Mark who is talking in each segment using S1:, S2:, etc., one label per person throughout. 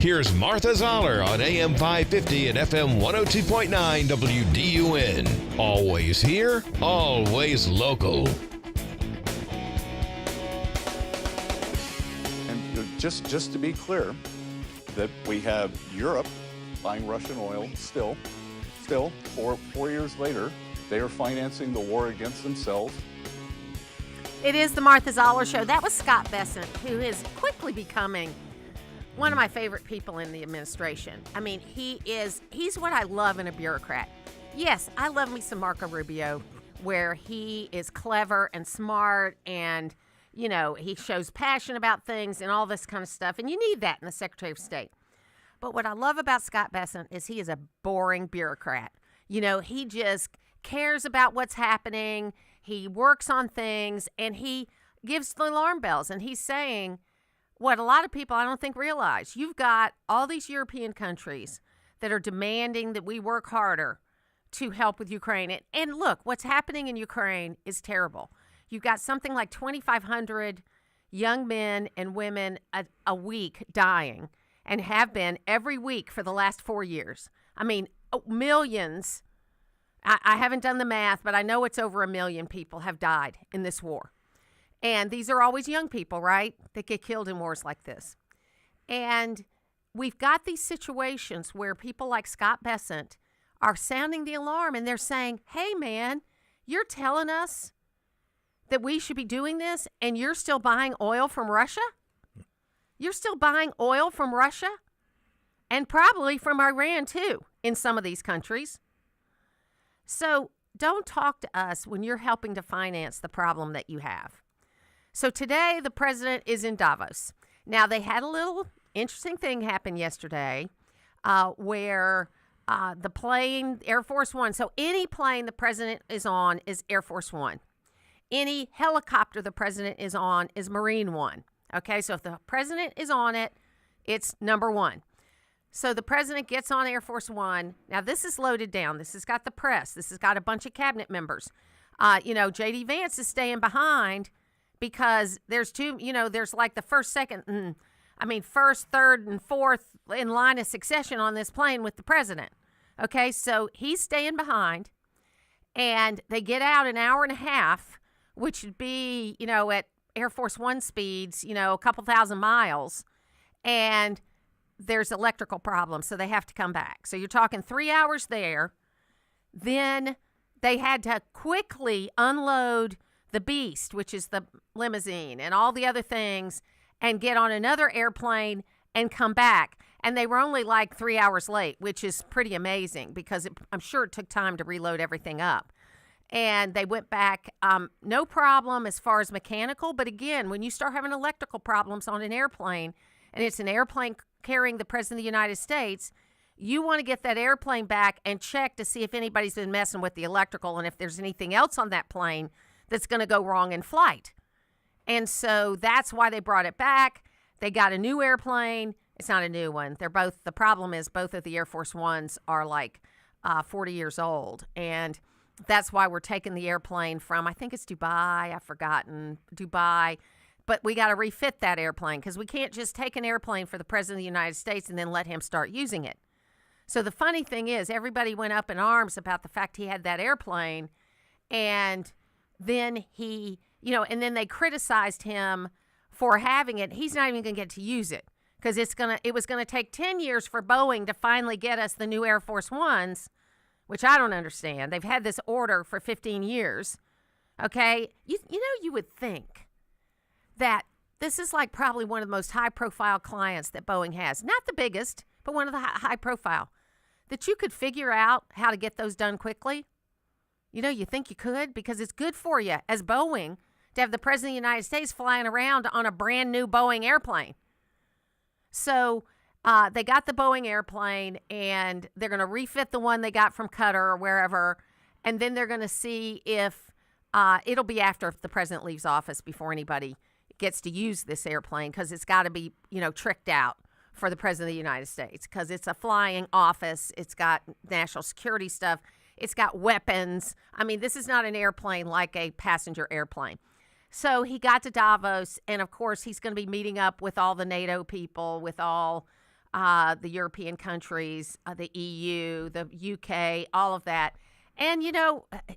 S1: Here's Martha Zoller on AM 550 and FM 102.9 WDUN. Always here, always local.
S2: And just to be clear, that we have Europe buying Russian oil still 4 years later. They are financing the war against themselves.
S3: It is the Martha Zoller Show. That was Scott Bessent, who is quickly becoming one of my favorite people in the administration. I mean, he's what I love in a bureaucrat. Yes, I love me some Marco Rubio, where he is clever and smart and, you know, he shows passion about things and all this kind of stuff. And you need that in the Secretary of State. But what I love about Scott Bessent is he is a boring bureaucrat. You know, he just cares about what's happening. He works on things and he gives the alarm bells. And he's saying what a lot of people I don't think realize. You've got all these European countries that are demanding that we work harder to help with Ukraine. And look, what's happening in Ukraine is terrible. You've got something like 2,500 young men and women a week dying and have been every week for the last 4 years. I mean, millions. I haven't done the math, but I know it's over 1 million people have died in this war. And these are always young people, right, that get killed in wars like this. And we've got these situations where people like Scott Bessent are sounding the alarm and they're saying, hey, man, you're telling us that we should be doing this and you're still buying oil from Russia? You're still buying oil from Russia? And probably from Iran, too, in some of these countries. So don't talk to us when you're helping to finance the problem that you have. So today, the president is in Davos. Now, they had a little interesting thing happen yesterday where the plane, Air Force One, so any plane the president is on is Air Force One. Any helicopter the president is on is Marine One. Okay, so if the president is on it, it's number one. So the president gets on Air Force One. Now, this is loaded down. This has got the press. This has got a bunch of cabinet members. J.D. Vance is staying behind because there's there's like the first, third, and fourth in line of succession on this plane with the president. Okay, so he's staying behind, and they get out an hour and a half, which would be, at Air Force One speeds, a couple thousand miles, and there's electrical problems, so they have to come back. So you're talking 3 hours there. Then they had to quickly unload the Beast, which is the limousine, and all the other things, and get on another airplane and come back. And they were only like 3 hours late, which is pretty amazing because I'm sure it took time to reload everything up. And they went back, no problem as far as mechanical. But again, when you start having electrical problems on an airplane, and it's an airplane carrying the President of the United States, you want to get that airplane back and check to see if anybody's been messing with the electrical and if there's anything else on that plane that's going to go wrong in flight. And so that's why they brought it back. They got a new airplane. It's not a new one. The problem is both of the Air Force Ones are like 40 years old. And that's why we're taking the airplane from, I think it's Dubai. I've forgotten, Dubai. But we got to refit that airplane because we can't just take an airplane for the President of the United States and then let him start using it. So the funny thing is everybody went up in arms about the fact he had that airplane, and then and then they criticized him for having it. He's not even going to get to use it because it was going to take 10 years for Boeing to finally get us the new Air Force Ones, which I don't understand. They've had this order for 15 years. Okay? You would think that this is like probably one of the most high-profile clients that Boeing has. Not the biggest, but one of the high-profile. That you could figure out how to get those done quickly. You think you could because it's good for you as Boeing to have the President of the United States flying around on a brand new Boeing airplane. So they got the Boeing airplane, and they're going to refit the one they got from Qatar or wherever, and then they're going to see if it'll be after the president leaves office before anybody gets to use this airplane because it's got to be, tricked out for the President of the United States because it's a flying office. It's got national security stuff. It's got weapons. I mean, this is not an airplane like a passenger airplane. So he got to Davos, and of course, he's going to be meeting up with all the NATO people, with all the European countries, the EU, the UK, all of that. And,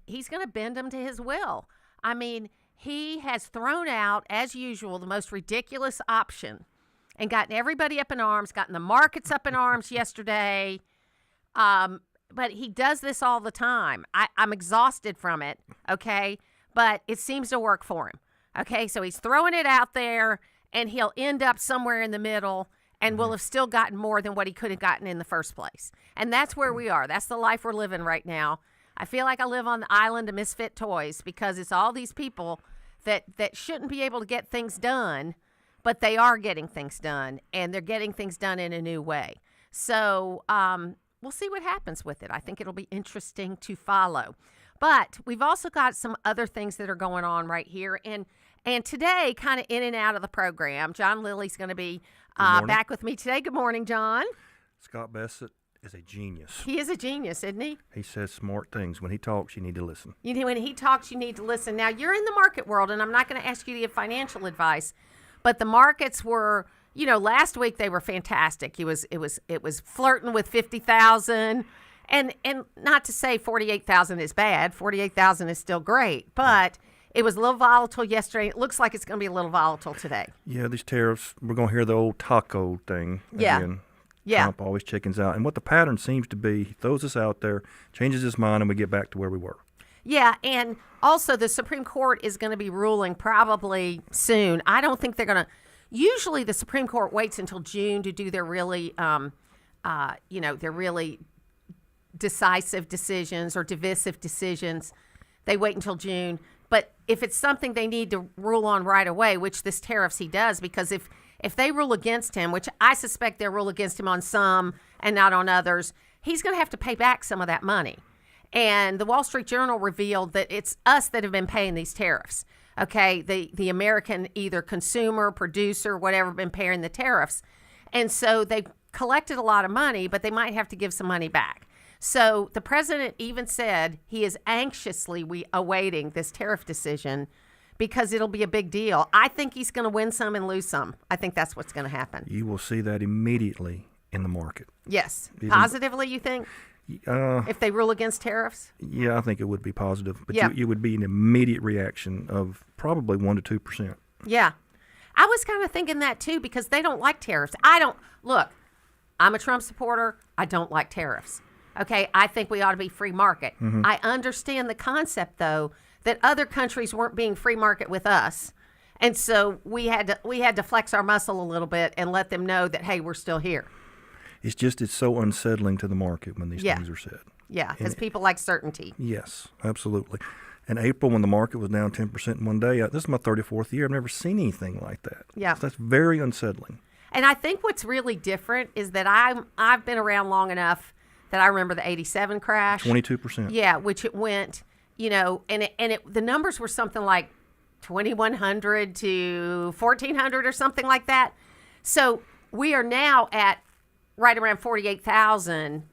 S3: he's going to bend them to his will. I mean, he has thrown out, as usual, the most ridiculous option and gotten everybody up in arms, gotten the markets up in arms yesterday. But he does this all the time. I'm exhausted from it, okay? But it seems to work for him, okay? So he's throwing it out there, and he'll end up somewhere in the middle and will have still gotten more than what he could have gotten in the first place. And that's where we are. That's the life we're living right now. I feel like I live on the island of misfit toys because it's all these people that shouldn't be able to get things done, but they are getting things done, and they're getting things done in a new way. So we'll see what happens with it. I think it'll be interesting to follow. But we've also got some other things that are going on right here. And today, kind of in and out of the program, John Lilly's going to be back with me today. Good morning, John.
S4: Scott Bassett is a genius.
S3: He is a genius, isn't he?
S4: He says smart things. When he talks, you need to listen.
S3: When he talks, you need to listen. Now, you're in the market world, and I'm not going to ask you to give financial advice, but the markets were, last week they were fantastic. It was flirting with 50,000, and not to say 48,000 is bad. 48,000 is still great, but it was a little volatile yesterday. It looks like it's going to be a little volatile today.
S4: Yeah, these tariffs, we're going to hear the old taco thing again.
S3: Yeah.
S4: Trump always chickens out. And what the pattern seems to be, he throws us out there, changes his mind, and we get back to where we were.
S3: Yeah, and also the Supreme Court is going to be ruling probably soon. I don't think they're going to. Usually the Supreme Court waits until June to do their really, their really decisive decisions or divisive decisions. They wait until June. But if it's something they need to rule on right away, which this tariffs he does, because if they rule against him, which I suspect they'll rule against him on some and not on others, he's going to have to pay back some of that money. And the Wall Street Journal revealed that it's us that have been paying these tariffs. Okay, the American either consumer, producer, whatever, been paying the tariffs. And so they've collected a lot of money, but they might have to give some money back. So the president even said he is anxiously awaiting this tariff decision because it'll be a big deal. I think he's going to win some and lose some. I think that's what's going to happen.
S4: You will see that immediately in the market.
S3: Yes. Positively, you think? If they rule against tariffs?
S4: Yeah, I think it would be positive. But
S3: yeah.
S4: you would be an immediate reaction of probably 1% to 2%.
S3: Yeah. I was kind of thinking that, too, because they don't like tariffs. Look, I'm a Trump supporter. I don't like tariffs. Okay, I think we ought to be free market. Mm-hmm. I understand the concept, though, that other countries weren't being free market with us. And so we had to flex our muscle a little bit and let them know that, hey, we're still here.
S4: It's so unsettling to the market when these things are said.
S3: Yeah, because people like certainty.
S4: Yes, absolutely. In April, when the market was down 10% in one day, this is my 34th year. I've never seen anything like that.
S3: Yeah.
S4: So that's very unsettling.
S3: And I think what's really different is that I've been around long enough that I remember the 87 crash.
S4: 22%.
S3: Yeah, which it went, the numbers were something like 2,100 to 1,400 or something like that. So we are now at right around 48,000.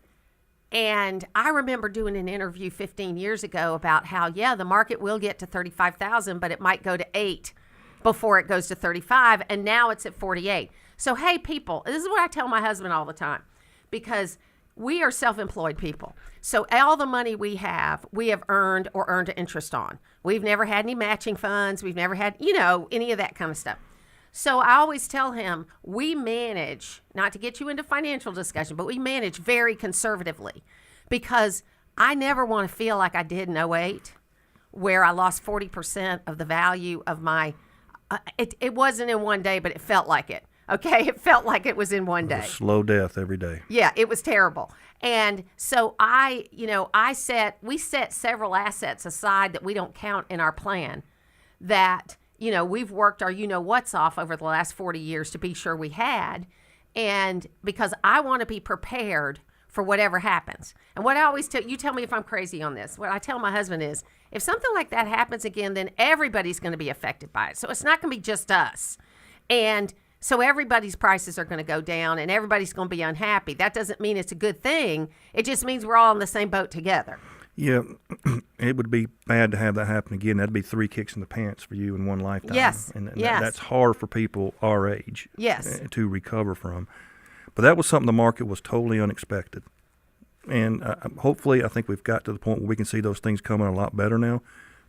S3: And I remember doing an interview 15 years ago about how, the market will get to 35,000, but it might go to 8 before it goes to 35. And now it's at 48. So, hey, people, this is what I tell my husband all the time, because we are self-employed people. So all the money we have earned or earned interest on. We've never had any matching funds. We've never had, any of that kind of stuff. So I always tell him we manage, not to get you into financial discussion, but we manage very conservatively, because I never want to feel like I did in 2008, where I lost 40% of the value of my, it wasn't in one day, but it felt like it. Okay, it felt like it was in one day.
S4: Slow death every day.
S3: Yeah, it was terrible. And so we set several assets aside that we don't count in our plan that, we've worked our what's off over the last 40 years to be sure we had. And because I want to be prepared for whatever happens. And what I always tell you, tell me if I'm crazy on this. What I tell my husband is, if something like that happens again, then everybody's going to be affected by it. So it's not going to be just us. And so everybody's prices are going to go down and everybody's going to be unhappy. That doesn't mean it's a good thing. It just means we're all in the same boat together.
S4: Yeah, it would be bad to have that happen again. That'd be 3 kicks in the pants for you in one lifetime.
S3: Yes,
S4: and
S3: yes.
S4: That's hard for people our age
S3: yes.
S4: To recover from. But that was something the market was totally unexpected. And hopefully, I think we've got to the point where we can see those things coming a lot better now.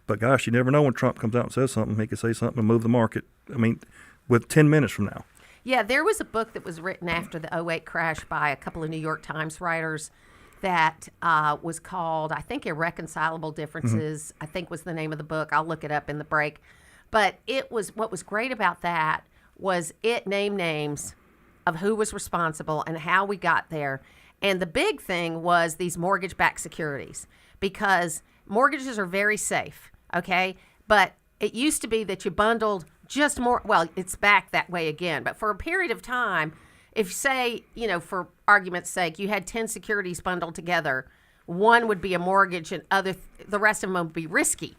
S4: But gosh, you never know when Trump comes out and says something. He could say something and move the market. I mean, with 10 minutes from now.
S3: Yeah, there was a book that was written after the 2008 crash by a couple of New York Times writers that was called, I think, Irreconcilable Differences, I think was the name of the book. I'll look it up in the break. But what was great about that was it named names of who was responsible and how we got there. And the big thing was these mortgage-backed securities, because mortgages are very safe, okay? But it used to be that you bundled just more, well, it's back that way again. But for a period of time, if say, for argument's sake, you had 10 securities bundled together, one would be a mortgage and the rest of them would be risky.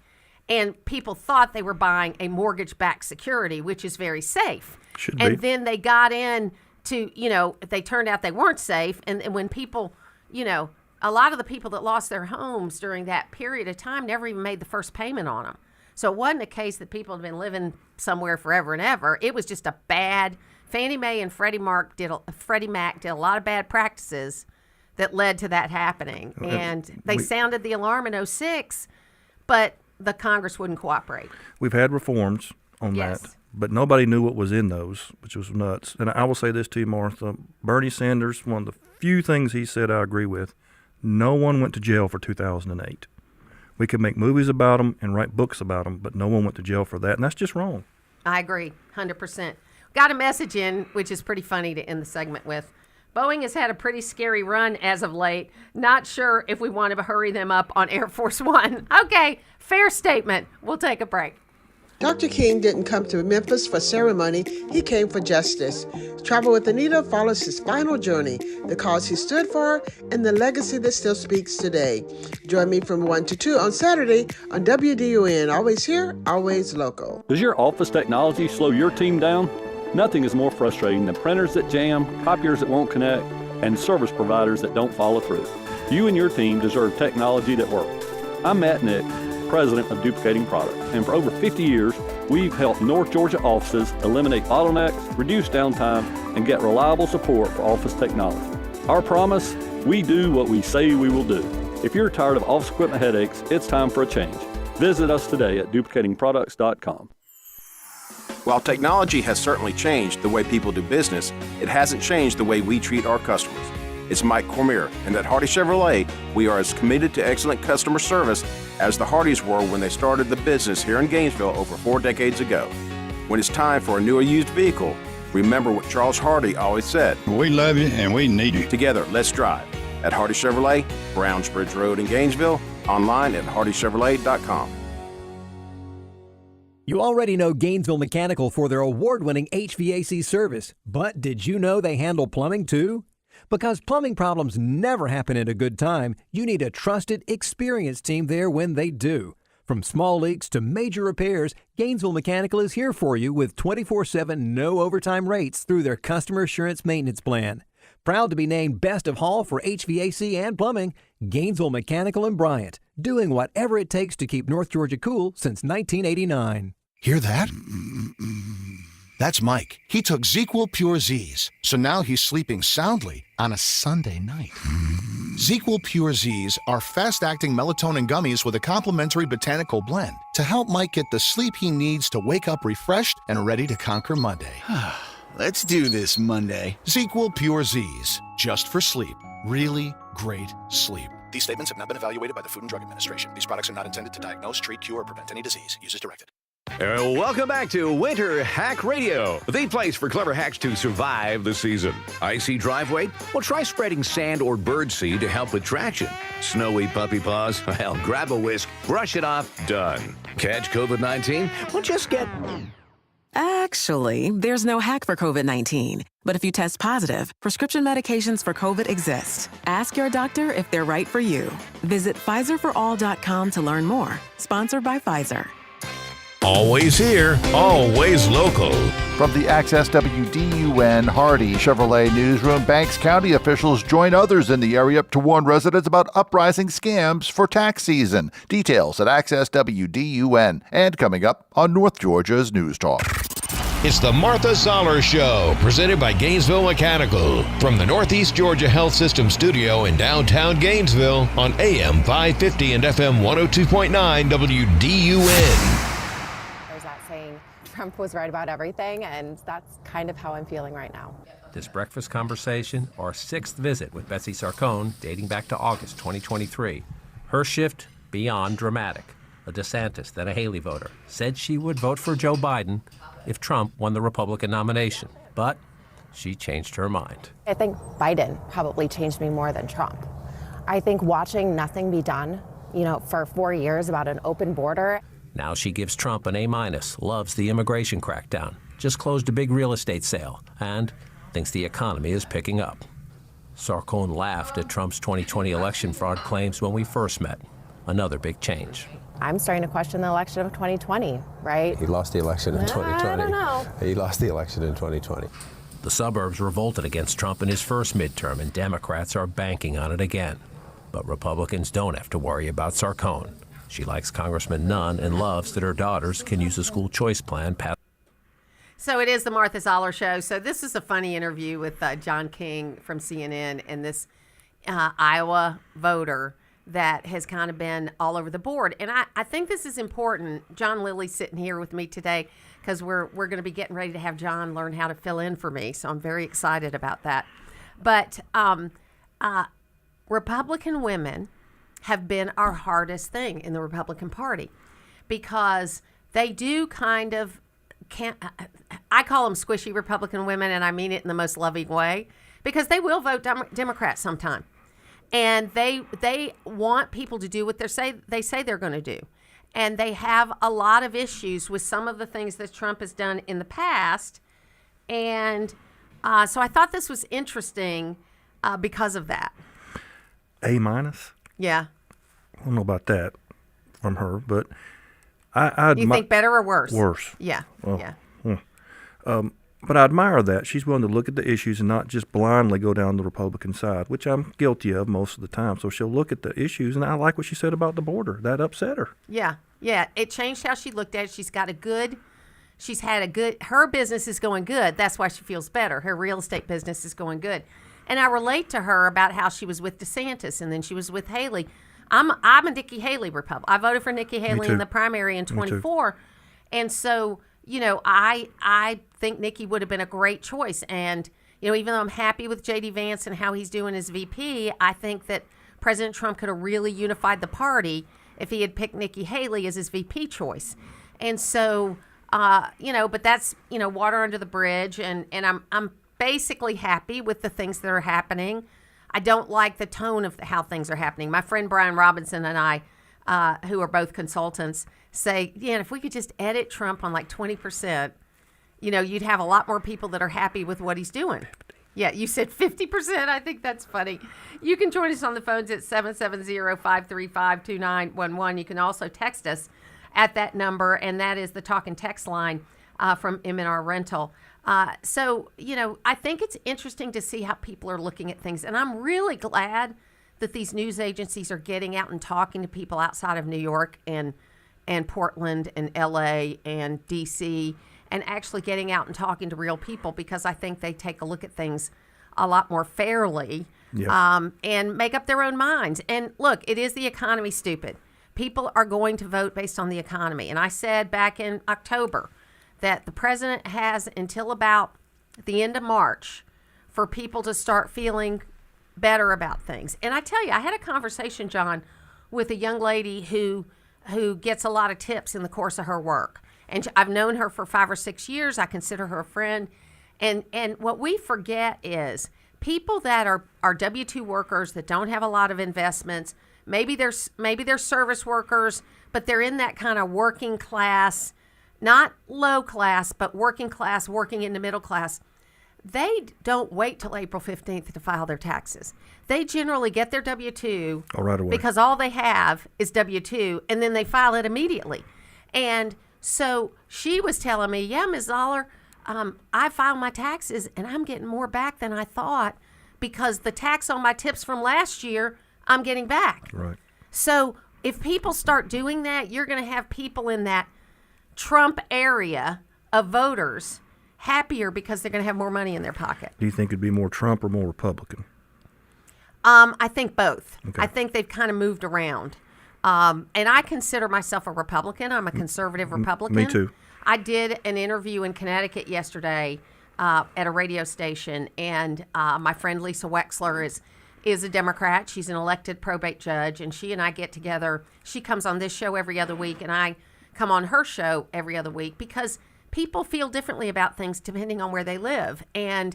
S3: And people thought they were buying a mortgage-backed security, which is very safe.
S4: Should
S3: and
S4: be.
S3: Then they got in to, they turned out they weren't safe. And when people, a lot of the people that lost their homes during that period of time never even made the first payment on them. So it wasn't a case that people had been living somewhere forever and ever. It was just a bad, Fannie Mae and Freddie Mac did a lot of bad practices that led to that happening. And they sounded the alarm in 2006, but the Congress wouldn't cooperate.
S4: We've had reforms on that, but nobody knew what was in those, which was nuts. And I will say this to you, Martha. Bernie Sanders, one of the few things he said I agree with, no one went to jail for 2008. We could make movies about them and write books about them, but no one went to jail for that, and that's just wrong.
S3: I agree, 100%. Got a message in, which is pretty funny to end the segment with. Boeing has had a pretty scary run as of late. Not sure if we want to hurry them up on Air Force One. Okay, fair statement. We'll take a break.
S5: Dr. King didn't come to Memphis for ceremony, he came for justice. Travel with Anita follows his final journey, the cause he stood for, and the legacy that still speaks today. Join me from 1 to 2 on Saturday on WDUN. Always here, always local.
S6: Does your office technology slow your team down? Nothing is more frustrating than printers that jam, copiers that won't connect, and service providers that don't follow through. You and your team deserve technology that works. I'm Matt Nick, president of Duplicating Products, and for over 50 years, we've helped North Georgia offices eliminate bottlenecks, reduce downtime, and get reliable support for office technology. Our promise, we do what we say we will do. If you're tired of office equipment headaches, it's time for a change. Visit us today at duplicatingproducts.com.
S7: While technology has certainly changed the way people do business, it hasn't changed the way we treat our customers. It's Mike Cormier, and at Hardy Chevrolet, we are as committed to excellent customer service as the Hardys were when they started the business here in Gainesville over 4 decades ago. When it's time for a new or used vehicle, remember what Charles Hardy always said.
S8: We love you and we need you.
S7: Together, let's drive. At Hardy Chevrolet, Brownsbridge Road in Gainesville, online at hardychevrolet.com.
S9: You already know Gainesville Mechanical for their award-winning HVAC service, but did you know they handle plumbing too? Because plumbing problems never happen at a good time, you need a trusted, experienced team there when they do. From small leaks to major repairs, Gainesville Mechanical is here for you with 24/7 no overtime rates through their Customer Assurance Maintenance Plan. Proud to be named Best of Hall for HVAC and plumbing, Gainesville Mechanical and Bryant, doing whatever it takes to keep North Georgia cool since 1989.
S10: Hear that? That's Mike. He took ZQL Pure Z's, so now he's sleeping soundly on a Sunday night. ZQL Pure Z's are fast-acting melatonin gummies with a complementary botanical blend to help Mike get the sleep he needs to wake up refreshed and ready to conquer Monday.
S11: Let's do this Monday.
S10: ZQL Pure Z's, just for sleep. Really great sleep. These statements have not been evaluated by the Food and Drug Administration. These products are not intended to diagnose, treat, cure, or prevent any disease. Use as directed.
S1: Welcome back to Winter Hack Radio, the place for clever hacks to survive the season. Icy driveway? Well, try spreading sand or birdseed to help with traction. Snowy puppy paws? Well, grab a whisk, brush it off, done. Catch COVID-19? Well, just get...
S12: Actually, there's no hack for COVID-19. But if you test positive, prescription medications for COVID exist. Ask your doctor if they're right for you. Visit PfizerForAll.com to learn more. Sponsored by Pfizer.
S1: Always here, always local.
S13: From the Access WDUN Hardy Chevrolet newsroom, Banks County officials join others in the area to warn residents about uprising scams for tax season. Details at Access WDUN. And coming up on North Georgia's News Talk.
S14: It's the Martha Zoller Show, presented by Gainesville Mechanical, from the Northeast Georgia Health System studio in downtown Gainesville on AM 550 and FM 102.9 WDUN.
S15: There's that saying, Trump was right about everything, and that's kind of how I'm feeling right now.
S16: This breakfast conversation, our sixth visit with Betsy Sarcone, dating back to August 2023. Her shift beyond dramatic. A DeSantis, then a Haley voter, said she would vote for Joe Biden if Trump won the Republican nomination. But she changed her mind.
S15: I think Biden probably changed me more than Trump. I think watching nothing be done, for 4 years about an open border.
S16: Now she gives Trump an A-, loves the immigration crackdown, just closed a big real estate sale, and thinks the economy is picking up. Sarcone laughed at Trump's 2020 election fraud claims when we first met. Another big change.
S15: I'm starting to question the election of 2020, right?
S17: He lost the election in 2020.
S15: I don't know.
S17: He lost the election in 2020.
S16: The suburbs revolted against Trump in his first midterm, and Democrats are banking on it again. But Republicans don't have to worry about Sarcone. She likes Congressman Nunn and loves that her daughters can use a school choice plan.
S3: So it is the Martha Zoller Show. So this is a funny interview with John King from CNN and this Iowa voter that has kind of been all over the board. And I think this is important. John Lilly's sitting here with me today because we're going to be getting ready to have John learn how to fill in for me. So I'm very excited about that. But Republican women have been our hardest thing in the Republican Party because they do kind of I call them squishy Republican women, and I mean it in the most loving way, because they will vote Democrat sometime. And they want people to do what they say they're going to do. And they have a lot of issues with some of the things that Trump has done in the past. And so I thought this was interesting because of that.
S4: A-?
S3: Yeah.
S4: I don't know about that from her, but I
S3: you think better or worse?
S4: Worse.
S3: Yeah.
S4: Well,
S3: yeah.
S4: But I admire that. She's willing to look at the issues and not just blindly go down the Republican side, which I'm guilty of most of the time. So she'll look at the issues, and I like what she said about the border. That upset her.
S3: Yeah. Yeah. It changed how she looked at it. Her business is going good. That's why she feels better. Her real estate business is going good. And I relate to her about how she was with DeSantis and then she was with Haley. I'm a Nikki Haley Republican. I voted for Nikki Haley in the primary in 24. And so, I think Nikki would have been a great choice. And, even though I'm happy with J.D. Vance and how he's doing as VP, I think that President Trump could have really unified the party if he had picked Nikki Haley as his VP choice. And so, but that's, water under the bridge. And I'm basically happy with the things that are happening. I don't like the tone of how things are happening. My friend Brian Robinson and I, who are both consultants, say, if we could just edit Trump on like 20%, you'd have a lot more people that are happy with what he's doing. Yeah, you said 50%. I think that's funny. You can join us on the phones at 770-535-2911. You can also text us at that number, and that is the talk and text line from M&R Rental. So, I think it's interesting to see how people are looking at things. And I'm really glad that these news agencies are getting out and talking to people outside of New York and Portland and LA and DC and actually getting out and talking to real people, because I think they take a look at things a lot more fairly and make up their own minds. And look, it is the economy, stupid. People are going to vote based on the economy. And I said back in October that the president has until about the end of March for people to start feeling better about things. And I tell you, I had a conversation, John, with a young lady who gets a lot of tips in the course of her work. And I've known her for 5 or 6 years. I consider her a friend. And what we forget is people that are W-2 workers that don't have a lot of investments, maybe they're service workers, but they're in that kind of working class, not low class, but working class, working in the middle class. They don't wait till April 15th to file their taxes. They generally get their W-2
S4: right away,
S3: because all they have is W-2, and then they file it immediately. And so she was telling me, yeah, Ms. Zoller, I filed my taxes, and I'm getting more back than I thought because the tax on my tips from last year, I'm getting back.
S4: Right.
S3: So if people start doing that, you're going to have people in that Trump area of voters happier because they're going to have more money in their pocket.
S4: Do you think it'd be more Trump or more Republican?
S3: I think both.
S4: Okay.
S3: I think they've kind of moved around. And I consider myself a Republican. I'm a conservative Republican.
S4: Me too.
S3: I did an interview in Connecticut yesterday at a radio station, and my friend Lisa Wexler is a Democrat. She's an elected probate judge, and she and I get together. She comes on this show every other week, and I come on her show every other week because people feel differently about things depending on where they live. And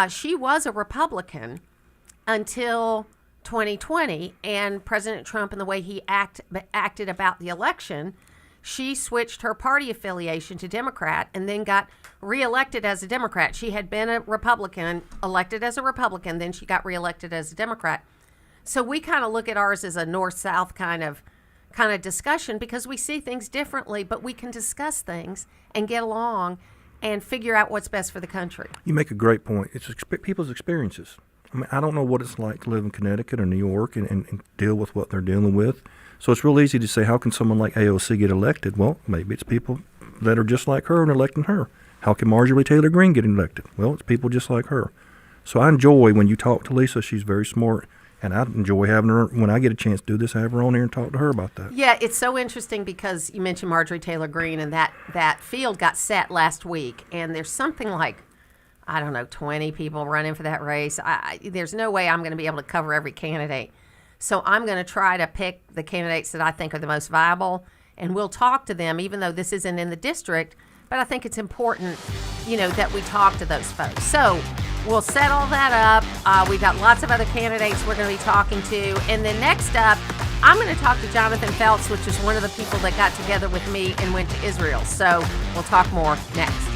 S3: she was a Republican until 2020, and President Trump and the way he acted about the election, she switched her party affiliation to Democrat and then got reelected as a Democrat. She had been a Republican, elected as a Republican, then she got reelected as a Democrat. So we kind of look at ours as a north-south kind of discussion because we see things differently, but we can discuss things and get along and figure out what's best for the country.
S4: You make a great point. It's people's experiences. I mean, I don't know what it's like to live in Connecticut or New York and deal with what they're dealing with. So it's real easy to say, how can someone like AOC get elected? Well, maybe it's people that are just like her and electing her. How can Marjorie Taylor Greene get elected? Well, it's people just like her. So I enjoy when you talk to Lisa. She's very smart. And I enjoy having her, when I get a chance to do this, have her on here and talk to her about that.
S3: Yeah, it's so interesting because you mentioned Marjorie Taylor Greene, and that field got set last week. And there's something like, 20 people running for that race. There's no way I'm going to be able to cover every candidate. So I'm going to try to pick the candidates that I think are the most viable, and we'll talk to them, even though this isn't in the district. But I think it's important, that we talk to those folks. So we'll set all that up. We've got lots of other candidates we're going to be talking to. And then next up, I'm going to talk to Jonathan Phelps, which is one of the people that got together with me and went to Israel. So we'll talk more next.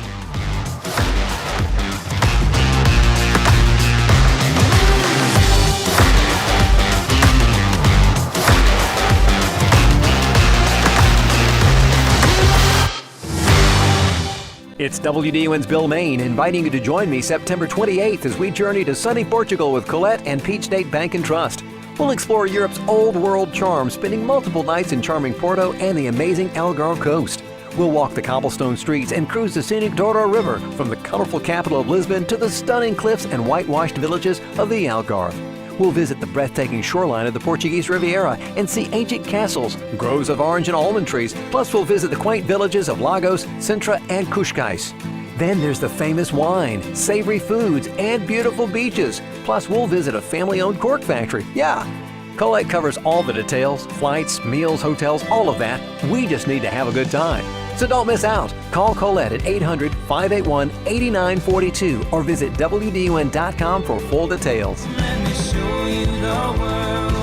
S9: It's WDUN's Bill Main inviting you to join me September 28th as we journey to sunny Portugal with Colette and Peach State Bank and Trust. We'll explore Europe's old world charm, spending multiple nights in charming Porto and the amazing Algarve coast. We'll walk the cobblestone streets and cruise the scenic Douro River from the colorful capital of Lisbon to the stunning cliffs and whitewashed villages of the Algarve. We'll visit the breathtaking shoreline of the Portuguese Riviera and see ancient castles, groves of orange and almond trees, plus we'll visit the quaint villages of Lagos, Sintra, and Cascais. Then there's the famous wine, savory foods, and beautiful beaches. Plus we'll visit a family-owned cork factory. Yeah! Colette covers all the details, flights, meals, hotels, all of that. We just need to have a good time. So don't miss out. Call Colette at 800-581-8942 or visit WDUN.com for full details.
S18: Let me show you the world.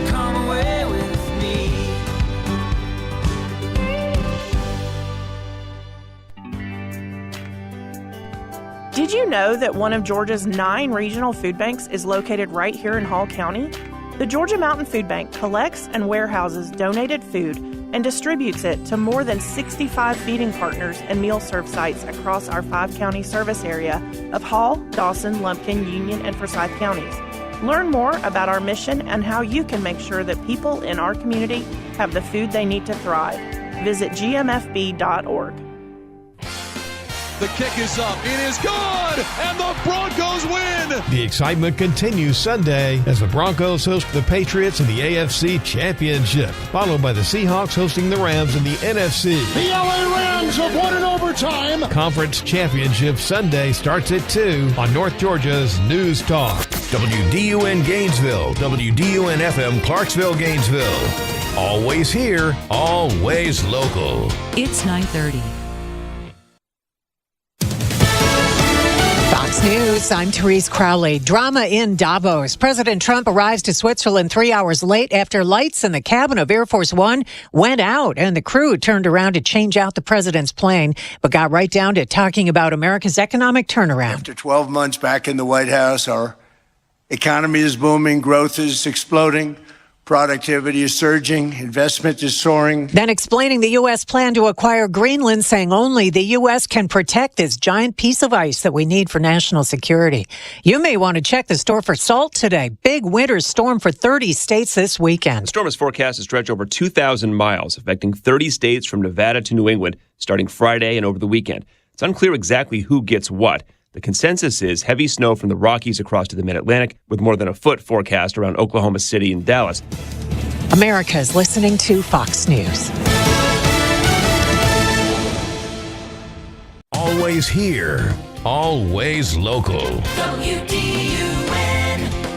S18: Come away with me.
S19: Did you know that one of Georgia's 9 regional food banks is located right here in Hall County? The Georgia Mountain Food Bank collects and warehouses donated food and distributes it to more than 65 feeding partners and meal serve sites across our 5-county service area of Hall, Dawson, Lumpkin, Union, and Forsyth counties. Learn more about our mission and how you can make sure that people in our community have the food they need to thrive. Visit gmfb.org.
S20: The kick is up. It is good, and the Broncos win.
S14: The excitement continues Sunday as the Broncos host the Patriots in the AFC Championship, followed by the Seahawks hosting the Rams in the NFC.
S20: The LA Rams have won in overtime.
S14: Conference Championship Sunday starts at 2 on North Georgia's News Talk. WDUN Gainesville, WDUN FM Clarksville, Gainesville. Always here, always local.
S21: It's 9:30.
S22: Fox News, I'm Therese Crowley. Drama in Davos. President Trump arrives to Switzerland 3 hours late after lights in the cabin of Air Force One went out and the crew turned around to change out the president's plane, but got right down to talking about America's economic turnaround.
S23: After 12 months back in the White House, our economy is booming, growth is exploding. Productivity is surging. Investment is soaring.
S22: Then explaining the U.S. plan to acquire Greenland, saying only the U.S. can protect this giant piece of ice that we need for national security. You may want to check the store for salt today. Big winter storm for 30 states this weekend.
S24: The storm is forecast to stretch over 2,000 miles, affecting 30 states from Nevada to New England, starting Friday and over the weekend.
S2: It's unclear exactly who gets what. The consensus is heavy snow from the Rockies across to the Mid-Atlantic, with more than a foot forecast around Oklahoma City and Dallas.
S22: America is listening to Fox News.
S14: Always here, always local.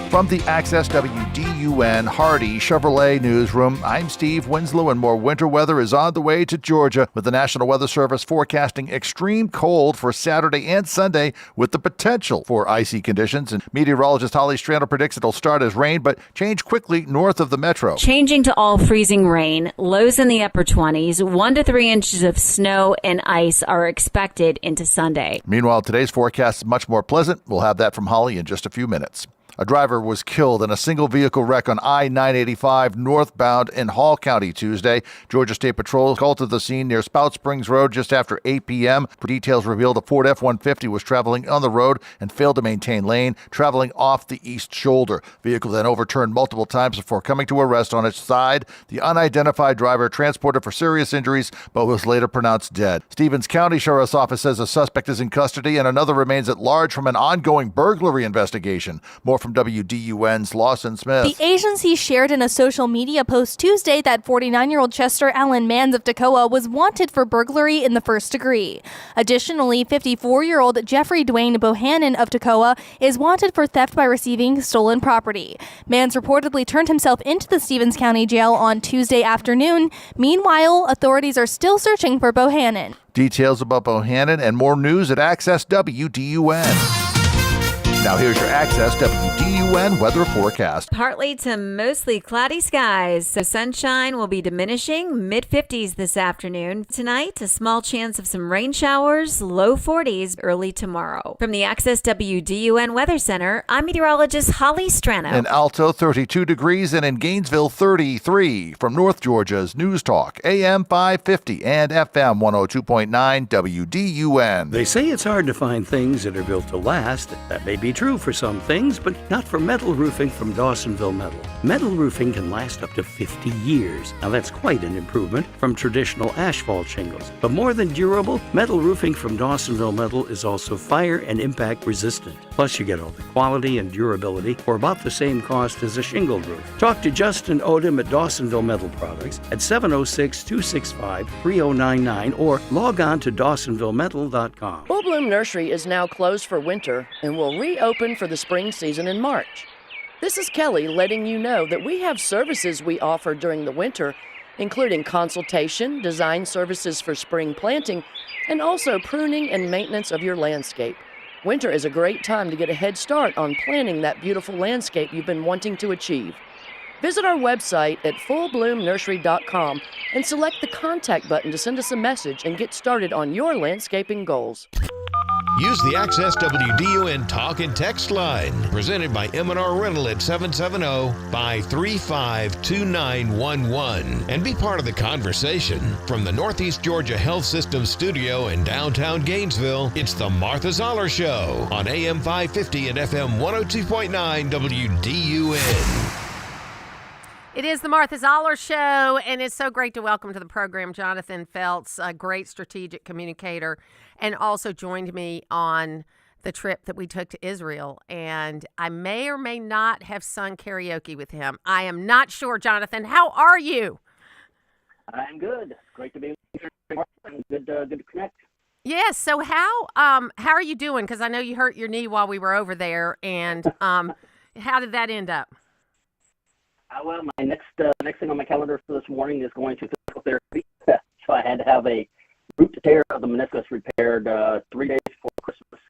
S13: From the Access WDUN Hardy Chevrolet Newsroom, I'm Steve Winslow, and more winter weather is on the way to Georgia, with the National Weather Service forecasting extreme cold for Saturday and Sunday with the potential for icy conditions. And meteorologist Holly Strano predicts it'll start as rain, but change quickly north of the metro.
S5: Changing to all freezing rain, lows in the upper 20s, 1 to 3 inches of snow and ice are expected into Sunday.
S13: Meanwhile, today's forecast is much more pleasant. We'll have that from Holly in just a few minutes. A driver was killed in a single-vehicle wreck on I-985 northbound in Hall County Tuesday. Georgia State Patrol called to the scene near Spout Springs Road just after 8 p.m. Details revealed a Ford F-150 was traveling on the road and failed to maintain lane, traveling off the east shoulder. Vehicle then overturned multiple times before coming to a rest on its side. The unidentified driver transported for serious injuries, but was later pronounced dead. Stevens County Sheriff's Office says a suspect is in custody and another remains at large from an ongoing burglary investigation. More from WDUN's Lawson Smith.
S21: The agency shared in a social media post Tuesday that 49-year-old Chester Allen Mans of Toccoa was wanted for burglary in the first degree. Additionally, 54-year-old Jeffrey Dwayne Bohannon of Toccoa is wanted for theft by receiving stolen property. Mans reportedly turned himself into the Stevens County Jail on Tuesday afternoon. Meanwhile, authorities are still searching for Bohannon.
S13: Details about Bohannon and more news at Access WDUN. Now here's your Access WDUN weather forecast.
S5: Partly to mostly cloudy skies, so sunshine will be diminishing, mid-50s this afternoon. Tonight, a small chance of some rain showers, low 40s early tomorrow. From the Access WDUN Weather Center, I'm meteorologist Holly Strano.
S13: In Alto, 32 degrees, and in Gainesville, 33. From North Georgia's News Talk, AM 550 and FM 102.9 WDUN.
S24: They say it's hard to find things that are built to last. That may be true for some things, but not for metal roofing from Dawsonville Metal. Metal roofing can last up to 50 years. Now that's quite an improvement from traditional asphalt shingles. But more than durable, metal roofing from Dawsonville Metal is also fire and impact resistant. Plus you get all the quality and durability for about the same cost as a shingled roof. Talk to Justin Odom at Dawsonville Metal Products at 706-265-3099 or log on to DawsonvilleMetal.com.
S25: Full Bloom Nursery is now closed for winter and will reopen for the spring season in March. This is Kelly letting you know that we have services we offer during the winter, including consultation, design services for spring planting, and also pruning and maintenance of your landscape. Winter is a great time to get a head start on planning that beautiful landscape you've been wanting to achieve. Visit our website at fullbloomnursery.com and select the contact button to send us a message and get started on your landscaping goals.
S14: Use the Access WDUN Talk and Text line, presented by M&R Rental at 770-535-2911, and be part of the conversation. From the Northeast Georgia Health System studio in downtown Gainesville, it's the Martha Zoller Show on AM 550 and FM 102.9 WDUN.
S3: It is the Martha Zoller Show, and it's so great to welcome to the program Jonathan Feltz, a great strategic communicator, and also joined me on the trip that we took to Israel. And I may or may not have sung karaoke with him. I am not sure, Jonathan. How are you?
S26: I'm good. Great to be with you. Good to connect.
S3: Yes. So how are you doing? Because I know you hurt your knee while we were over there, and how did that end up?
S26: Well, my next thing on my calendar for this morning is going to physical therapy. So I had to have a root tear of the meniscus repaired 3 days before Christmas.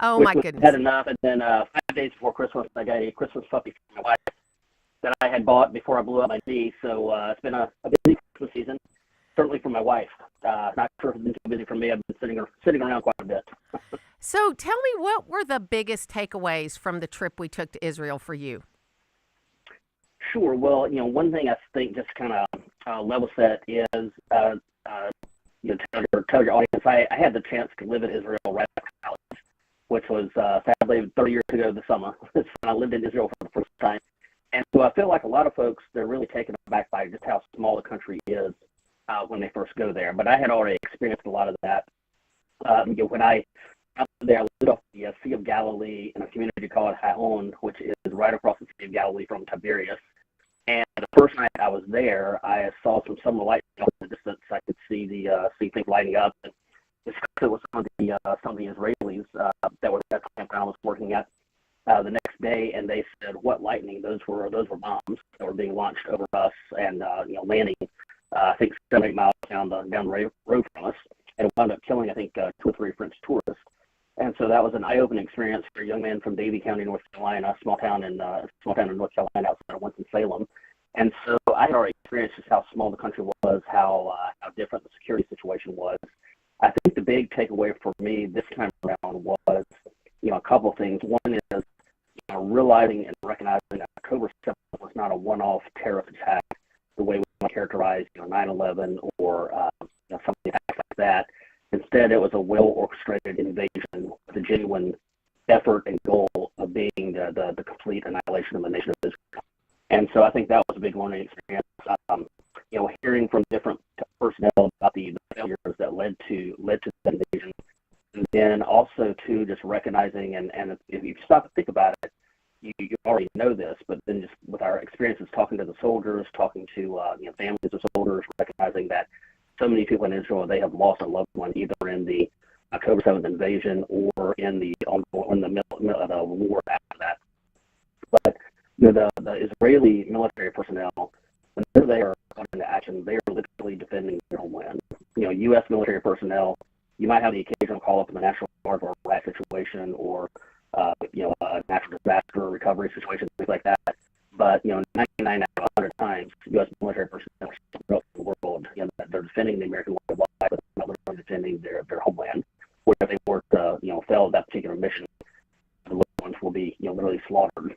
S3: Oh, my goodness.
S26: Had enough, and then 5 days before Christmas, I got a Christmas puppy for my wife that I had bought before I blew up my knee. So it's been a busy Christmas season, certainly for my wife. Not sure if it's been too busy for me. I've been sitting around quite a bit.
S3: So tell me, what were the biggest takeaways from the trip we took to Israel for you?
S26: Sure. Well, one thing I think just kind of level set is, tell your audience, I had the chance to live in Israel right after college, which was sadly 30 years ago this summer. I lived in Israel for the first time. And so I feel like a lot of folks, they're really taken aback by just how small the country is when they first go there. But I had already experienced a lot of that When I out there, I lived off the Sea of Galilee in a community called Haon, which is right across the Sea of Galilee from Tiberias. And the first night I was there, I saw some lights in the distance. I could see see things lighting up. And it was some of the Israelis that were at the campground I was working at the next day, and they said, "What lightning? Those were bombs that were being launched over us and landing. I think 7-8 miles down the road from us, and it wound up killing I think 2 or 3 French tourists." And so that was an eye-opening experience for a young man from Davie County, North Carolina, a small town in North Carolina outside of Winston-Salem. And so I had already experienced just how small the country was, how different the security situation was. I think the big takeaway for me this time around was, a couple of things. One is realizing and recognizing that October 7th was not a one-off terrorist attack the way we characterize 9/11 or something like that. Instead, it was a well-orchestrated invasion with a genuine effort and goal of being the complete annihilation of the nation of Israel. And so I think that was a big learning experience. Hearing from different personnel about the failures that led to the invasion, and then also too just recognizing and if you stop to think about it, you already know this, but then just with our experiences talking to the soldiers, talking to families of soldiers, recognizing that so many people in Israel, they have lost a loved one either in the October 7th invasion or in the war after that. But the Israeli military personnel, when they are coming into action, they are literally defending their homeland. U.S. military personnel, you might have the occasional call up in the National Guard for a riot situation or a natural disaster recovery situation, things like that. But 99 out of 100 times, U.S. military personnel throughout the world, they're defending the American way of life, but they're not literally defending their homeland. Where if they were to fail that particular mission, the little ones will be literally slaughtered.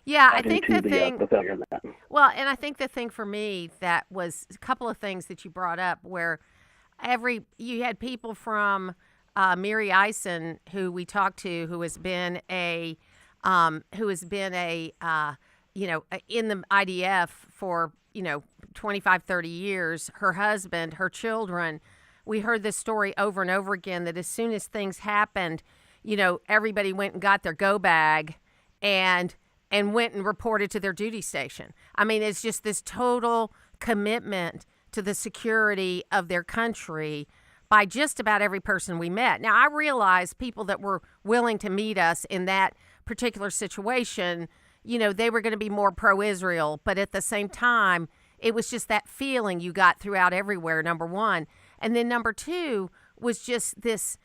S3: Yeah, I think the thing.
S26: The failure in that.
S3: Well, and I think the thing for me that was a couple of things that you brought up where you had people from Miri Eisen, who we talked to, who has been in the IDF for 25, 30 years. Her husband, her children. We heard this story over and over again that as soon as things happened, everybody went and got their go bag and went and reported to their duty station. I mean, it's just this total commitment to the security of their country by just about every person we met. Now, I realize people that were willing to meet us in that particular situation, they were going to be more pro-Israel, but at the same time, it was just that feeling you got throughout everywhere, number one. And then number two was just this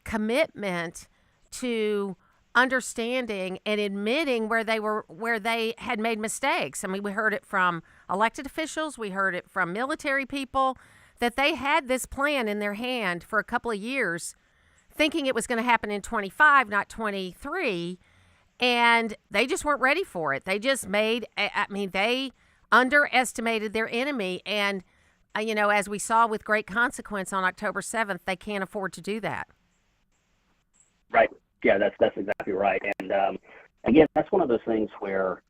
S3: commitment to understanding and admitting where they had made mistakes. I mean, we heard it from elected officials, we heard it from military people, that they had this plan in their hand for a couple of years, thinking it was going to happen in 25, not 23, and they just weren't ready for it. They just they underestimated their enemy, and as we saw with great consequence on October 7th, they can't afford to do that.
S26: Right. Yeah, that's exactly right. And again, that's one of those things where,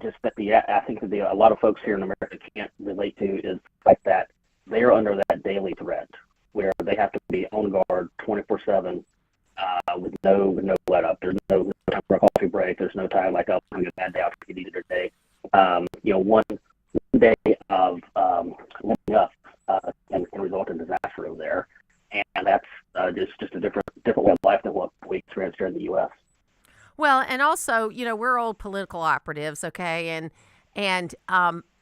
S26: just that I think that a lot of folks here in America can't relate to is the fact that they are under that daily threat where they have to be on guard 24/7 with no let up. There's no time for a coffee break. There's no time like, oh, I'm having a bad day. I'll take it either day. One day of letting up can result in disaster over there. And that's just a different way of life than what we experienced here in the U.S.
S3: Well, and also, we're old political operatives, okay? And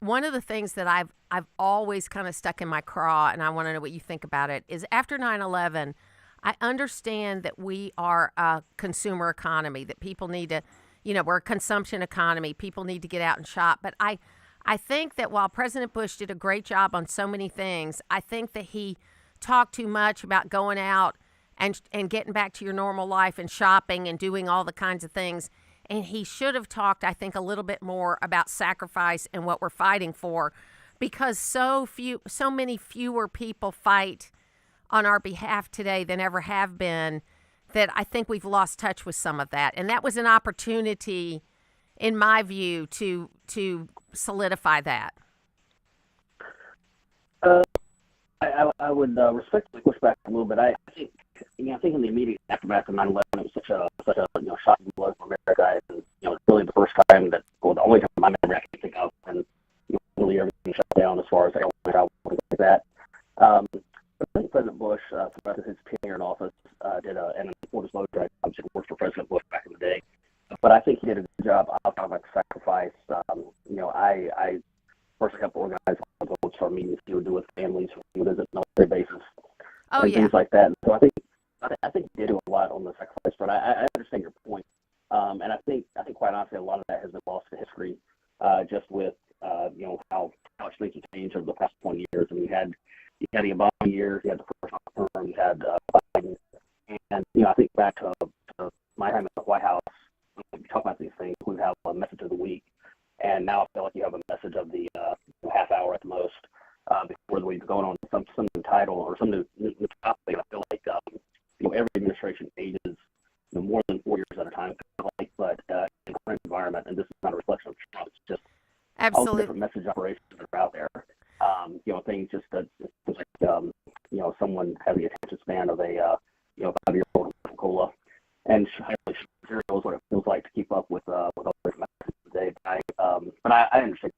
S3: one of the things that I've always kind of stuck in my craw, and I want to know what you think about it, is after 9/11, I understand that we are a consumer economy, that people need to, we're a consumption economy. People need to get out and shop. But I think that while President Bush did a great job on so many things, I think that he talk too much about going out and getting back to your normal life and shopping and doing all the kinds of things. And he should have talked, I think, a little bit more about sacrifice and what we're fighting for, because so many fewer people fight on our behalf today than ever have been, that I think we've lost touch with some of that. And that was an opportunity, in my view, to solidify that.
S26: I would respectfully push back a little bit. I think in the immediate aftermath of 9/11, it was such a shocking blow for America, and it's really the first time the only time in my memory I can think of when really everything shut down as far as airline travel and things like that. But I think President Bush, for the rest of his tenure in office, did and full disclosure, I obviously worked for President Bush back in the day, but I think he did a good job of sacrifice. I first helped organize votes for meetings he would do with families who would visit military bases and things like that. And so I think he did do a lot on the sacrifice front. I understand your point, and I think quite honestly a lot of that has been lost to history, just with how much things have changed over the past 20 years. And you had the Obama years, you had the first term, you had Biden, and I think back to my time at the White House, when we talk about these things, we have a message of the week, and now I feel like you have a message of the half hour at the most before the week's going on some new title or some new topic. I feel like every administration ages more than 4 years at a time, but in the current environment, and this is not a reflection of Trump, it's just all the different message operations that are out there. Things just that seems like someone has the attention span of a 5-year-old Coca-Cola, and cereal is what it feels like to keep up with all the different messages today. But I understand.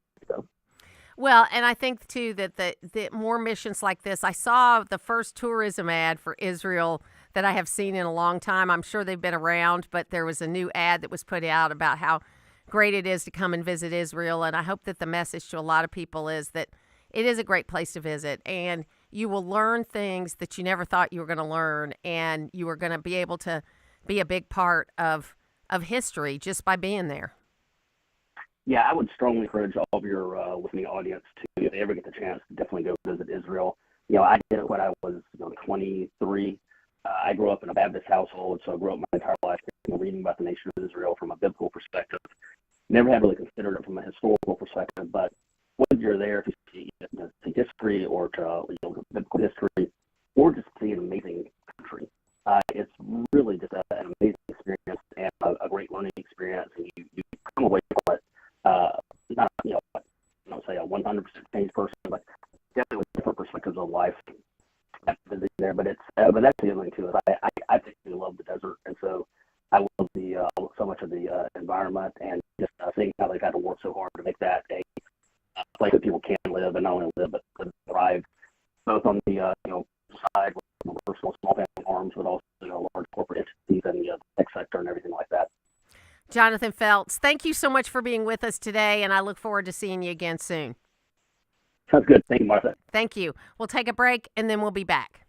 S3: Well, and I think too that the more missions like this, I saw the first tourism ad for Israel that I have seen in a long time. I'm sure they've been around, but there was a new ad that was put out about how great it is to come and visit Israel. And I hope that the message to a lot of people is that it is a great place to visit, and you will learn things that you never thought you were going to learn, and you are going to be able to be a big part of history just by being there.
S26: Yeah, I would strongly encourage all of your listening audience to, if they ever get the chance, to definitely go visit Israel. I did it when I was 23. I grew up in a Baptist household, so I grew up my entire life reading about the nation of Israel from a biblical perspective. Never had really considered it from a historical perspective, but when you're there to see history or to biblical history, or just see an amazing country, it's really just an amazing experience and a great learning experience, and you come away from it not I don't say a 100% changed person, but definitely with different perspectives of life. But that's the other thing too. Is I particularly love the desert, and so I love so much of the environment, and just seeing how they've had to work so hard to make that a place that people can live, and not only live but thrive, both on the side with personal small family farms, but also large corporate entities and the tech sector and everything like that.
S3: Jonathan Feltz, thank you so much for being with us today, and I look forward to seeing you again soon.
S26: Sounds good. Thank you, Martha.
S3: Thank you. We'll take a break, and then we'll be back.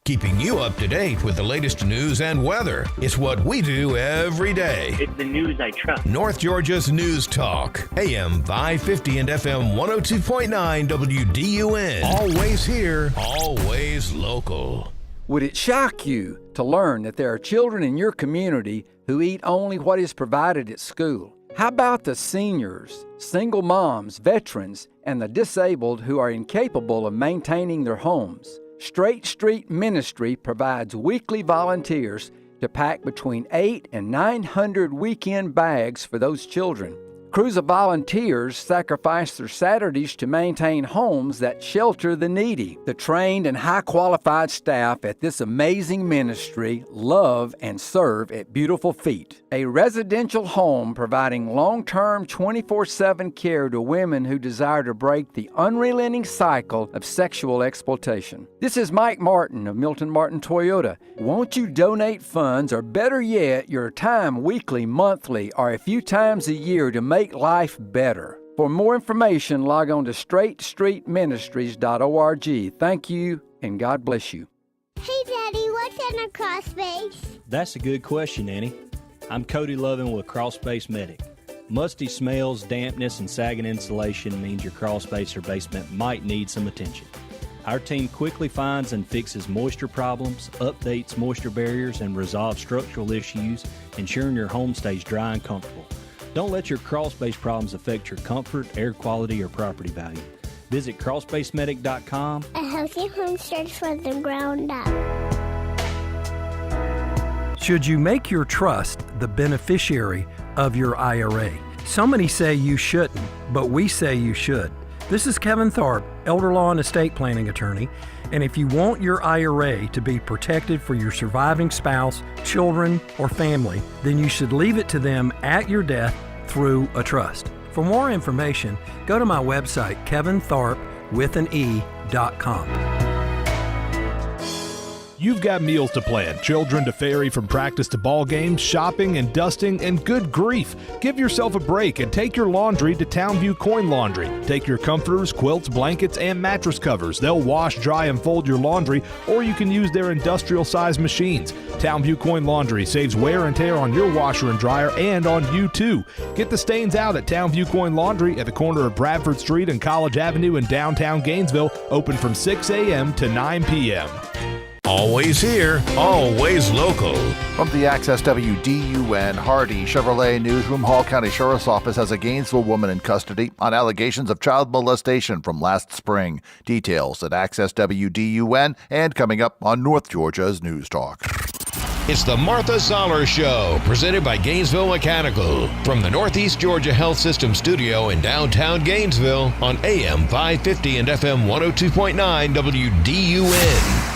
S14: Keeping you up to date with the latest news and weather. It's what we do every day.
S6: It's the news I trust.
S14: North Georgia's News Talk. AM 550 and FM 102.9 WDUN. Always here, always local.
S7: Would it shock you to learn that there are children in your community who eat only what is provided at school? How about the seniors, single moms, veterans, and the disabled who are incapable of maintaining their homes? Straight Street Ministry provides weekly volunteers to pack between 800 and 900 weekend bags for those children. Crews of volunteers sacrifice their Saturdays to maintain homes that shelter the needy. The trained and high-qualified staff at this amazing ministry love and serve at Beautiful Feet, a residential home providing long-term 24/7 care to women who desire to break the unrelenting cycle of sexual exploitation. This is Mike Martin of Milton Martin Toyota. Won't you donate funds, or better yet, your time weekly, monthly, or a few times a year to make life better? For more information, log on to straightstreetministries.org. Thank you, and God bless you.
S8: Hey, Daddy, what's in a crawl space?
S10: That's a good question, Annie. I'm Cody Lovin with Crawl Space Medic. Musty smells, dampness, and sagging insulation means your crawl space or basement might need some attention. Our team quickly finds and fixes moisture problems, updates moisture barriers, and resolves structural issues, ensuring your home stays dry and comfortable. Don't let your crawl space problems affect your comfort, air quality, or property value. Visit crawlspacemedic.com.
S8: A healthy home starts from the ground up.
S11: Should you make your trust the beneficiary of your IRA? So many say you shouldn't, but we say you should. This is Kevin Tharp, elder law and estate planning attorney. And if you want your IRA to be protected for your surviving spouse, children, or family, then you should leave it to them at your death through a trust. For more information, go to my website, kevintharp.com.
S1: You've got meals to plan, children to ferry from practice to ball games, shopping and dusting, and good grief. Give yourself a break and take your laundry to Townview Coin Laundry. Take your comforters, quilts, blankets, and mattress covers. They'll wash, dry, and fold your laundry, or you can use their industrial-sized machines. Townview Coin Laundry saves wear and tear on your washer and dryer and on you too. Get the stains out at Townview Coin Laundry at the corner of Bradford Street and College Avenue in downtown Gainesville, open from 6 a.m. to 9 p.m.
S14: Always here, always local.
S13: From the Access WDUN Hardy Chevrolet Newsroom, Hall County Sheriff's Office has a Gainesville woman in custody on allegations of child molestation from last spring. Details at Access WDUN and coming up on North Georgia's News Talk.
S14: It's the Martha Zoller Show, presented by Gainesville Mechanical. From the Northeast Georgia Health System studio in downtown Gainesville on AM 550 and FM 102.9 WDUN.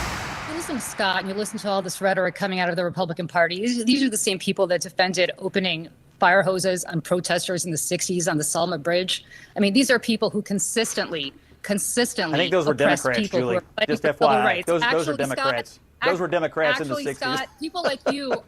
S6: Listen, Scott, and you listen to all this rhetoric coming out of the Republican Party. These are the same people that defended opening fire hoses on protesters in the 60s on the Selma Bridge. I mean, these are people who consistently
S12: I think those were Democrats, Julie. Just FYI. Those are Democrats.
S6: Scott,
S12: those were Democrats
S6: actually,
S12: in the 60s.
S6: Scott, people like you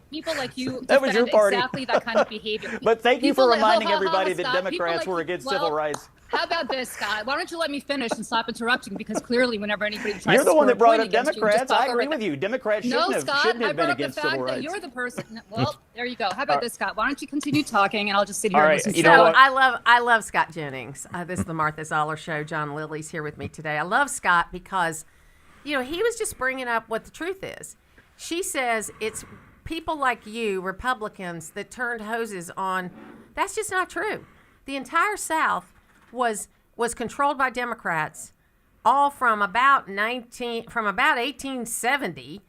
S12: that was your party.
S6: Exactly that kind of behavior.
S12: But thank you for reminding everybody that
S6: Scott,
S12: Democrats were against civil rights.
S6: How about this, Scott? Why don't you let me finish and stop interrupting? Because clearly, whenever anybody tries
S12: You're
S6: to
S12: the one that brought up
S6: Democrats.
S12: I agree with you. Democrats shouldn't have been against civil rights.
S6: You're the person. Well, there you go. How about this, Scott? Why don't you continue talking, and I'll just sit here and listen to
S3: you. I love Scott Jennings. This is the Martha Zoller Show. John Lilly's here with me today. I love Scott because, he was just bringing up what the truth is. She says it's people like you, Republicans, that turned hoses on. That's just not true. The entire South was controlled by Democrats all from about 1870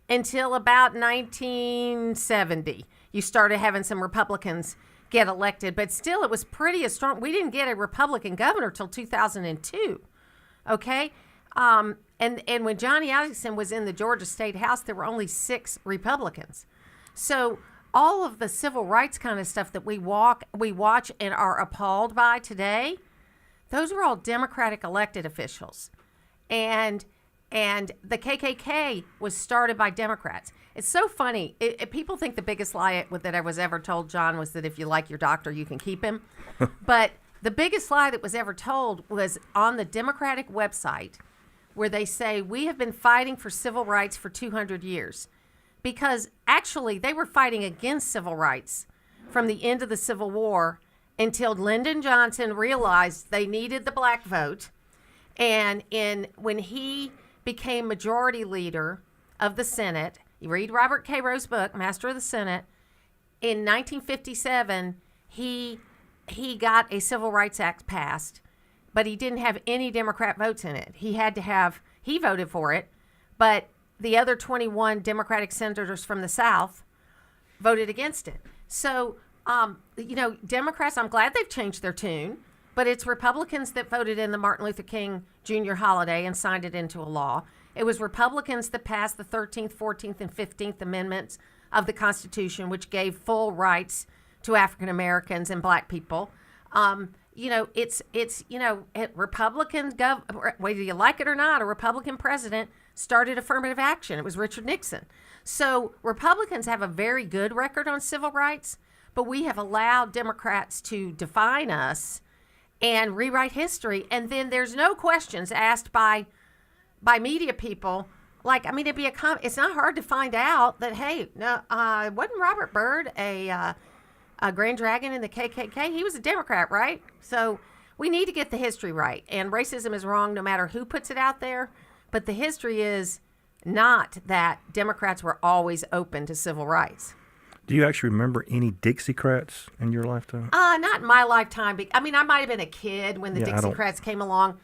S3: until about 1970. You started having some Republicans get elected, but still it was pretty strong. We didn't get a Republican governor till 2002. Okay? And when Johnny Isakson was in the Georgia State House, there were only 6 Republicans. So all of the civil rights kind of stuff that we watch and are appalled by today, those were all Democratic elected officials. And the KKK was started by Democrats. It's so funny. People think the biggest lie that I was ever told, John, was that if you like your doctor, you can keep him. But the biggest lie that was ever told was on the Democratic website, where they say, we have been fighting for civil rights for 200 years. Because actually, they were fighting against civil rights from the end of the Civil War until Lyndon Johnson realized they needed the black vote. And when he became majority leader of the Senate, you read Robert Caro's book, Master of the Senate, in 1957, he got a Civil Rights Act passed, but he didn't have any Democrat votes in it. He voted for it, but the other 21 Democratic senators from the South voted against it. So, Democrats, I'm glad they've changed their tune, but it's Republicans that voted in the Martin Luther King Jr. holiday and signed it into a law. It was Republicans that passed the 13th, 14th, and 15th Amendments of the Constitution, which gave full rights to African Americans and black people. Republican whether you like it or not, a Republican president started affirmative action. It was Richard Nixon. So Republicans have a very good record on civil rights, but we have allowed Democrats to define us and rewrite history. And then there's no questions asked by media people. It's not hard to find out that, hey, no, wasn't Robert Byrd a Grand Dragon in the KKK? He was a Democrat, right? So we need to get the history right. And racism is wrong no matter who puts it out there. But the history is not that Democrats were always open to civil rights.
S4: Do you actually remember any Dixiecrats in your lifetime?
S3: Not in my lifetime. I might have been a kid when the Dixiecrats came along.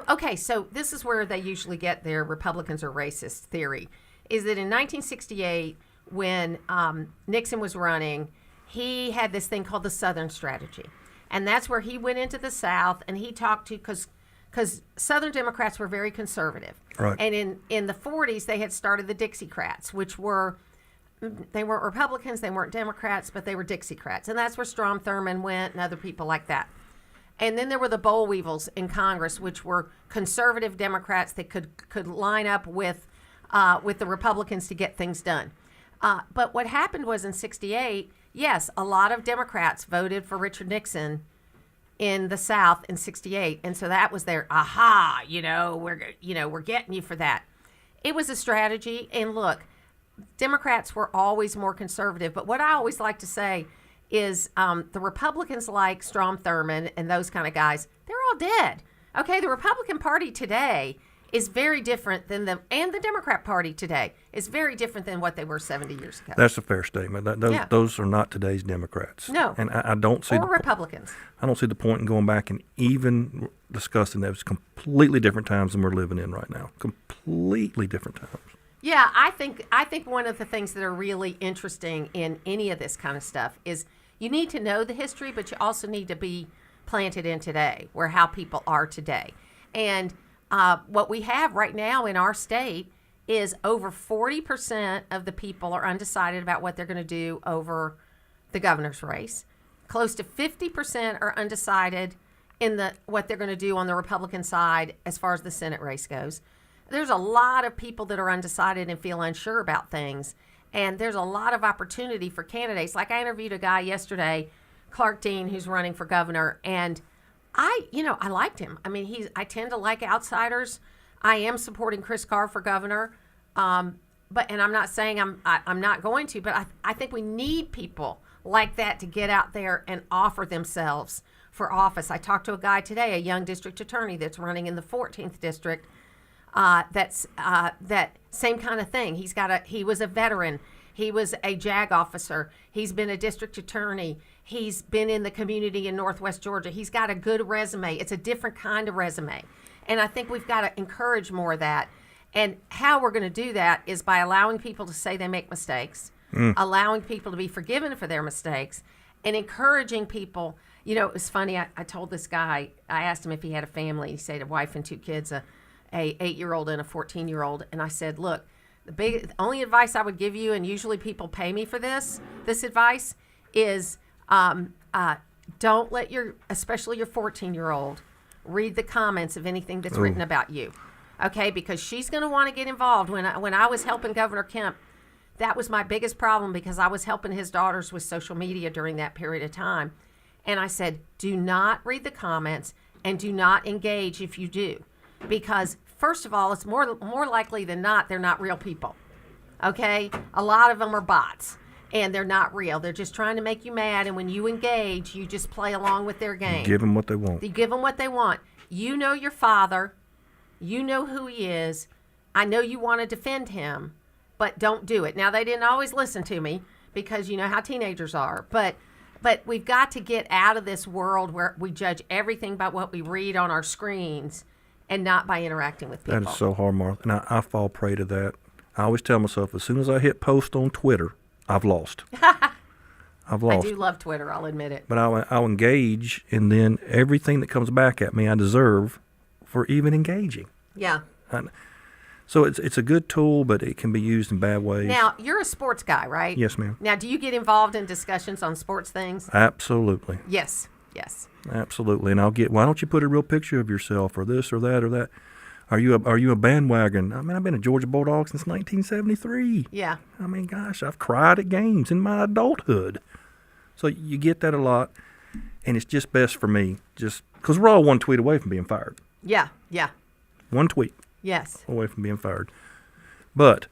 S3: Okay, so this is where they usually get their Republicans are racist theory, is that in 1968, when Nixon was running, he had this thing called the Southern Strategy. And that's where he went into the South, and he talked to, because Southern Democrats were very conservative.
S4: Right.
S3: And in the 40s, they had started the Dixiecrats, which were, they weren't Republicans, they weren't Democrats, but they were Dixiecrats. And that's where Strom Thurmond went and other people like that. And then there were the boll weevils in Congress, which were conservative Democrats that could line up with the Republicans to get things done. But what happened was in 68, yes, a lot of Democrats voted for Richard Nixon in the South in 68. And so that was their, we're getting you for that. It was a strategy. And look, Democrats were always more conservative. But what I always like to say is the Republicans like Strom Thurmond and those kind of guys, they're all dead. Okay, the Republican Party today is very different than and the Democrat Party today is very different than what they were 70 years ago.
S4: That's a fair statement. Those are not today's Democrats.
S3: No.
S4: And I don't see
S3: or Republicans.
S4: I don't see the point in going back and even discussing those completely different times than we're living in right now. Completely different times.
S3: Yeah, I think one of the things that are really interesting in any of this kind of stuff is you need to know the history, but you also need to be planted in today, where how people are today. And what we have right now in our state is over 40% of the people are undecided about what they're going to do over the governor's race. Close to 50% are undecided in what they're going to do on the Republican side as far as the Senate race goes. There's a lot of people that are undecided and feel unsure about things. And there's a lot of opportunity for candidates. Like I interviewed a guy yesterday, Clark Dean, who's running for governor, and I liked him. I mean, I tend to like outsiders. I am supporting Chris Carr for governor, and I'm not saying I'm not going to, but I think we need people like that to get out there and offer themselves for office. I talked to a guy today, a young district attorney that's running in the 14th district. That same kind of thing. He was a veteran. He was a JAG officer. He's been a district attorney. He's been in the community in Northwest Georgia. He's got a good resume. It's a different kind of resume. And I think we've got to encourage more of that. And how we're going to do that is by allowing people to say they make mistakes, allowing people to be forgiven for their mistakes, and encouraging people. You know, it was funny. I told this guy, I asked him if he had a family. He said a wife and two kids, a 8-year-old and a 14-year-old. And I said, look, the only advice I would give you, and usually people pay me for this advice, is don't let especially your 14-year-old, read the comments of anything that's written about you. Okay, because she's going to want to get involved. When I was helping Governor Kemp, that was my biggest problem because I was helping his daughters with social media during that period of time. And I said, do not read the comments and do not engage if you do. Because first of all, it's more likely than not they're not real people. Okay? A lot of them are bots and they're not real. They're just trying to make you mad, and when you engage, you just play along with their game.
S4: Give them what they want.
S3: You give them what they want. You know your father. You know who he is. I know you want to defend him, but don't do it. Now, they didn't always listen to me because you know how teenagers are, but we've got to get out of this world where we judge everything by what we read on our screens and not by interacting with people.
S4: That is so hard, Martha, and I fall prey to that. I always tell myself, as soon as I hit post on Twitter, I've lost. I've lost.
S3: I do love Twitter, I'll admit it.
S4: But I'll engage, and then everything that comes back at me, I deserve for even engaging.
S3: Yeah.
S4: So it's a good tool, but it can be used in bad ways.
S3: Now, you're a sports guy, right?
S4: Yes, ma'am.
S3: Now, do you get involved in discussions on sports things?
S4: Absolutely.
S3: Yes.
S4: Absolutely. And why don't you put a real picture of yourself or this or that or that? Are you a bandwagon? I mean, I've been a Georgia Bulldog since 1973.
S3: Yeah.
S4: I mean, gosh, I've cried at games in my adulthood. So you get that a lot, and it's just best for me, just because we're all one tweet away from being fired.
S3: Yeah.
S4: One tweet.
S3: Yes.
S4: Away from being fired. But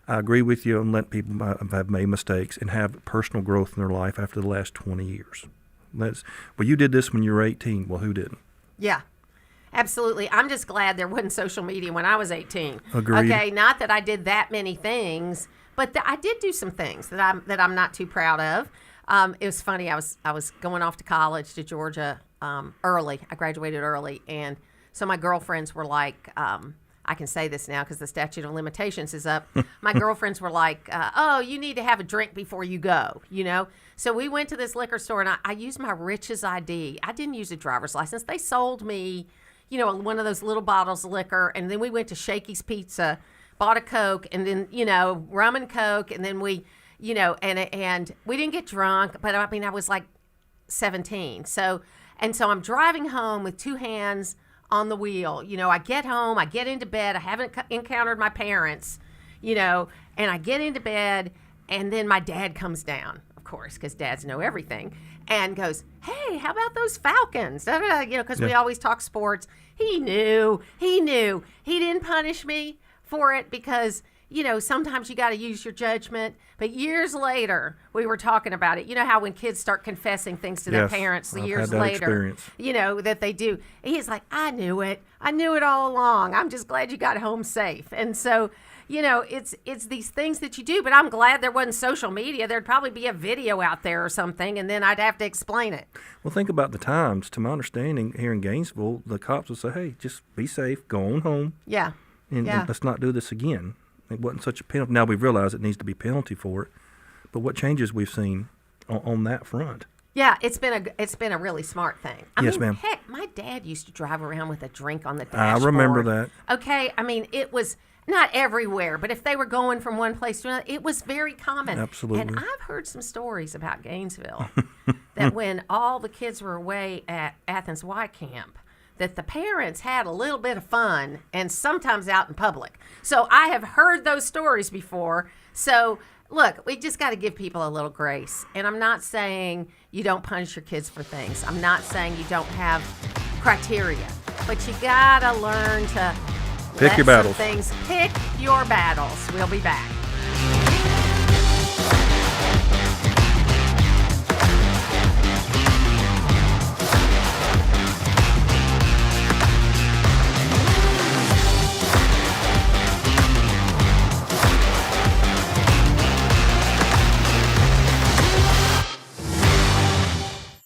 S4: I agree with you on letting people have made mistakes and have personal growth in their life after the last 20 years. Well, you did this when you were 18. Well, who didn't?
S3: Yeah. Absolutely. I'm just glad there wasn't social media when I was 18.
S4: Agreed.
S3: Okay, not that I did that many things, but I did do some things that I'm not too proud of. It was funny. I was going off to college to Georgia early. I graduated early, and so my girlfriends were like, I can say this now because the statute of limitations is up. My girlfriends were like, oh, you need to have a drink before you go, you know? So we went to this liquor store, and I used my Rich's ID. I didn't use a driver's license. They sold me, you know, one of those little bottles of liquor, and then we went to Shakey's Pizza, bought a Coke, and then, you know, rum and Coke, and then we, you know, and we didn't get drunk, but I mean, I was like 17. So I'm driving home with two hands on the wheel. You know, I get home, I get into bed, I haven't encountered my parents, you know, and I get into bed, and then my dad comes down, of course, because dads know everything, and goes, hey, how about those Falcons? You know, because we always talk sports. He knew. He didn't punish me for it because, you know, sometimes you got to use your judgment. But years later, we were talking about it. You know how when kids start confessing things to their parents years later, you know, that they do. He's like, I knew it. I knew it all along. I'm just glad you got home safe. And so, you know, it's these things that you do. But I'm glad there wasn't social media. There'd probably be a video out there or something, and then I'd have to explain it.
S4: Well, think about the times. To my understanding, here in Gainesville, the cops would say, hey, just be safe. Go on home.
S3: Yeah.
S4: And let's not do this again. It wasn't such a penalty. Now we've realized it needs to be penalty for it. But what changes we've seen on that front?
S3: Yeah, it's been a really smart thing. I
S4: Yes,
S3: mean,
S4: ma'am.
S3: Heck, my dad used to drive around with a drink on the dashboard.
S4: I remember that.
S3: Okay, I mean, it was not everywhere, but if they were going from one place to another, it was very common.
S4: Absolutely.
S3: And I've heard some stories about Gainesville that when all the kids were away at Athens Y Camp, that the parents had a little bit of fun and sometimes out in public. So I have heard those stories before. So look, we just got to give people a little grace. And I'm not saying you don't punish your kids for things. I'm not saying you don't have criteria. But you got to learn to
S4: pick your battles.
S3: Pick your battles. We'll be back.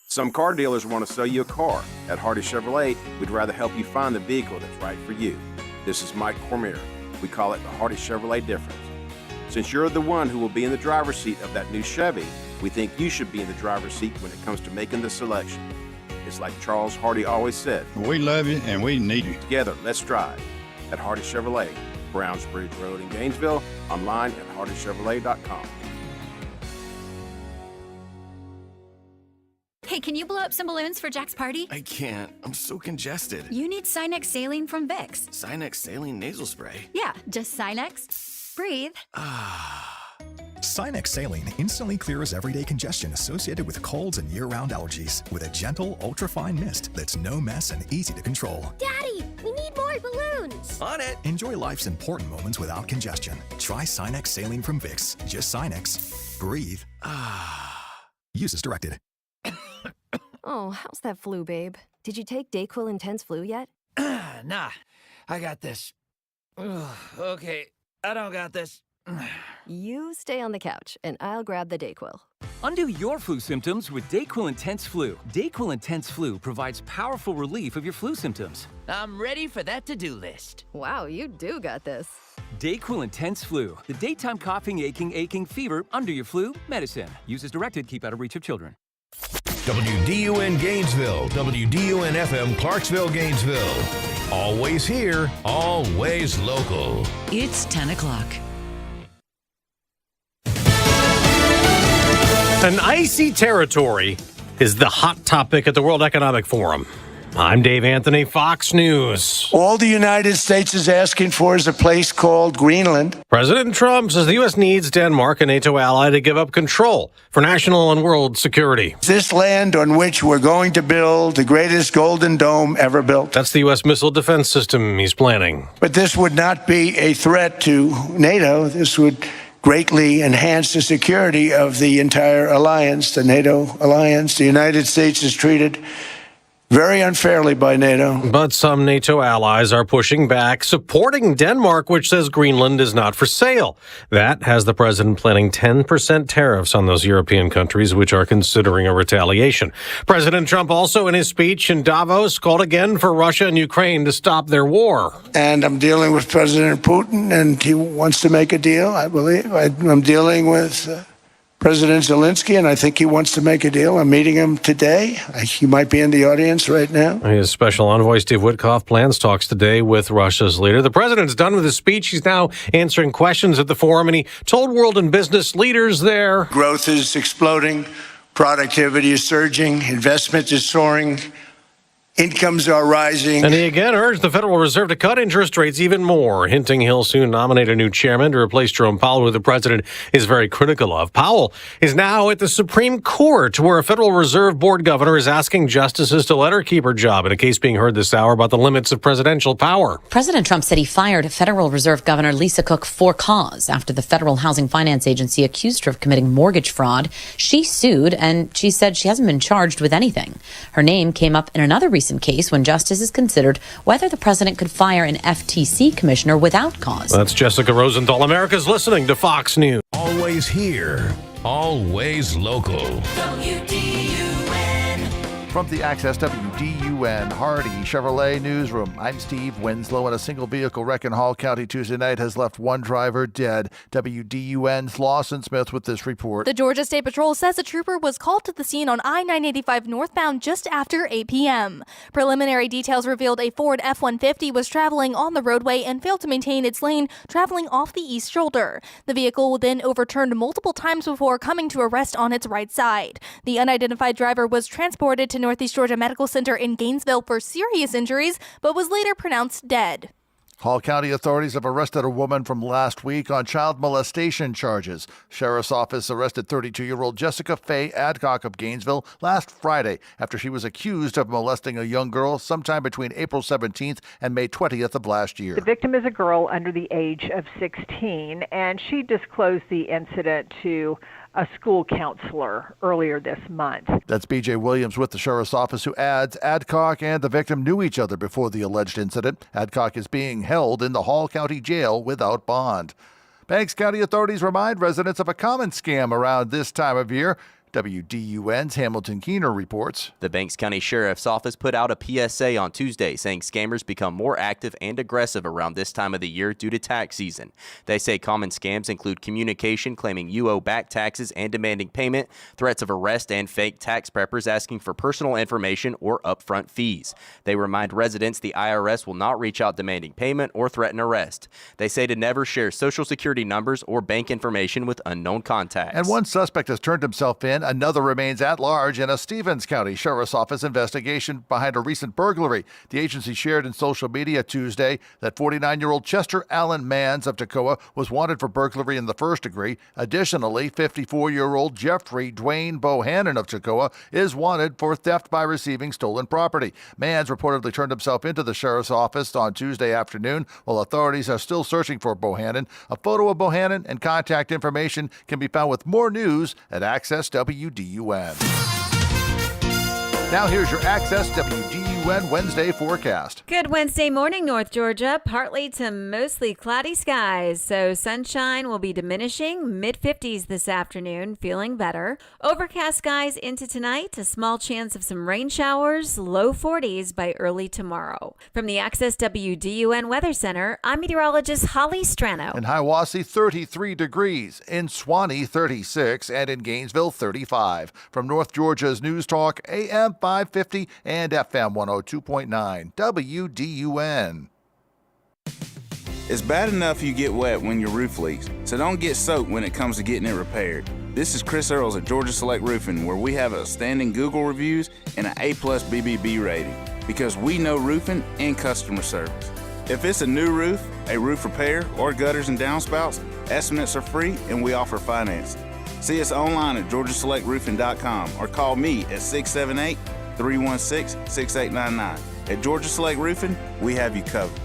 S9: Some car dealers want to sell you a car. At Hardy Chevrolet, we'd rather help you find the vehicle that's right for you. This is Mike Cormier. We call it the Hardy Chevrolet difference. Since you're the one who will be in the driver's seat of that new Chevy, we think you should be in the driver's seat when it comes to making the selection. It's like Charles Hardy always said.
S15: We love you and we need you.
S9: Together, let's drive. At Hardy Chevrolet, Browns Bridge Road in Gainesville, online at hardychevrolet.com.
S16: Hey, can you blow up some balloons for Jack's party?
S17: I can't. I'm so congested.
S16: You need Sinex Saline from Vicks.
S17: Sinex Saline Nasal Spray?
S16: Yeah, just Sinex. Breathe.
S18: Sinex Saline instantly clears everyday congestion associated with colds and year-round allergies with a gentle, ultra-fine mist that's no mess and easy to control.
S8: Daddy, we need more balloons.
S17: On it.
S18: Enjoy life's important moments without congestion. Try Sinex Saline from Vicks. Just Sinex. Breathe. Use as directed.
S19: Oh, how's that flu, babe? Did you take DayQuil Intense Flu yet?
S27: Nah, I got this. Ugh, okay, I don't got this.
S19: You stay on the couch, and I'll grab the DayQuil.
S28: Undo your flu symptoms with DayQuil Intense Flu. DayQuil Intense Flu provides powerful relief of your flu symptoms.
S27: I'm ready for that to-do list.
S19: Wow, you do got this.
S28: DayQuil Intense Flu. The daytime coughing, aching, fever, under your flu, medicine. Use as directed, keep out of reach of children.
S14: WDUN Gainesville, WDUN FM Clarksville, Gainesville. Always here, always local.
S29: It's 10 o'clock.
S30: An icy territory is the hot topic at the World Economic Forum. I'm Dave Anthony, Fox News.
S23: All the United States is asking for is a place called Greenland.
S30: President Trump says the U.S. needs Denmark, a NATO ally, to give up control for national and world security.
S23: This land on which we're going to build the greatest golden dome ever built.
S30: That's the U.S. missile defense system he's planning.
S23: But this would not be a threat to NATO. This would greatly enhance the security of the entire alliance, the NATO alliance. The United States is treated very unfairly by NATO.
S30: But some NATO allies are pushing back, supporting Denmark, which says Greenland is not for sale. That has the president planning 10% tariffs on those European countries, which are considering a retaliation. President Trump also in his speech in Davos called again for Russia and Ukraine to stop their war.
S23: And I'm dealing with President Putin, and he wants to make a deal, I believe. I'm dealing with President Zelensky, and I think he wants to make a deal. I'm meeting him today. He might be in the audience right now.
S30: His special envoy, Steve Witkoff, plans talks today with Russia's leader. The president's done with his speech. He's now answering questions at the forum, and he told world and business leaders there.
S23: Growth is exploding. Productivity is surging. Investment is soaring. Incomes are rising.
S30: And he again urged the Federal Reserve to cut interest rates even more, hinting he'll soon nominate a new chairman to replace Jerome Powell, who the president is very critical of. Powell is now at the Supreme Court, where a Federal Reserve Board governor is asking justices to let her keep her job in a case being heard this hour about the limits of presidential power.
S2: President Trump said he fired Federal Reserve Governor Lisa Cook for cause after the Federal Housing Finance Agency accused her of committing mortgage fraud. She sued, and she said she hasn't been charged with anything. Her name came up in another recent case when justices considered whether the president could fire an FTC commissioner without cause.
S30: That's Jessica Rosenthal. America's listening to Fox News.
S14: Always here, always local.
S13: From the Access WDUN Hardy Chevrolet Newsroom, I'm Steve Winslow, and a single vehicle wreck in Hall County Tuesday night has left one driver dead. WDUN's Lawson Smith with this report.
S5: The Georgia State Patrol says a trooper was called to the scene on I-985 northbound just after 8 p.m. Preliminary details revealed a Ford F-150 was traveling on the roadway and failed to maintain its lane, traveling off the east shoulder. The vehicle then overturned multiple times before coming to a rest on its right side. The unidentified driver was transported to Northeast Georgia Medical Center in Gainesville for serious injuries, but was later pronounced dead.
S13: Hall County authorities have arrested a woman from last week on child molestation charges. Sheriff's Office arrested 32-year-old Jessica Faye Adcock of Gainesville last Friday after she was accused of molesting a young girl sometime between April 17th and May 20th of last year.
S7: The victim is a girl under the age of 16, and she disclosed the incident to a school counselor earlier this month.
S13: That's B.J. Williams with the Sheriff's Office, who adds Adcock and the victim knew each other before the alleged incident. Adcock is being held in the Hall County Jail without bond. Banks County authorities remind residents of a common scam around this time of year. WDUN's Hamilton Keener reports.
S20: The Banks County Sheriff's Office put out a PSA on Tuesday saying scammers become more active and aggressive around this time of the year due to tax season. They say common scams include communication claiming you owe back taxes and demanding payment, threats of arrest, and fake tax preppers asking for personal information or upfront fees. They remind residents the IRS will not reach out demanding payment or threaten arrest. They say to never share Social Security numbers or bank information with unknown contacts.
S13: And one suspect has turned himself in. Another remains at large in a Stevens County Sheriff's Office investigation behind a recent burglary. The agency shared in social media Tuesday that 49-year-old Chester Allen Manns of Toccoa was wanted for burglary in the first degree. Additionally, 54-year-old Jeffrey Dwayne Bohannon of Toccoa is wanted for theft by receiving stolen property. Manns reportedly turned himself into the Sheriff's Office on Tuesday afternoon, while authorities are still searching for Bohannon. A photo of Bohannon and contact information can be found with more news at Access WDUN. Now here's your Access WDUN Wednesday forecast.
S21: Good Wednesday morning, North Georgia. Partly to mostly cloudy skies, so sunshine will be diminishing. Mid-50s this afternoon, feeling better. Overcast skies into tonight. A small chance of some rain showers. Low 40s by early tomorrow. From the Access WDUN Weather Center, I'm meteorologist Holly Strano.
S13: In Hiawassee, 33 degrees. In Swanee, 36. And in Gainesville, 35. From North Georgia's News Talk, AM 550 and FM 102.9 WDUN.
S22: It's bad enough you get wet when your roof leaks, so don't get soaked when it comes to getting it repaired. This is Chris Earls at Georgia Select Roofing, where we have outstanding Google reviews and an A+ BBB rating, because we know roofing and customer service. If it's a new roof, a roof repair, or gutters and downspouts, estimates are free and we offer financing. See us online at GeorgiaSelectRoofing.com or call me at 678-316-6899. At Georgia Select Roofing, we have you covered.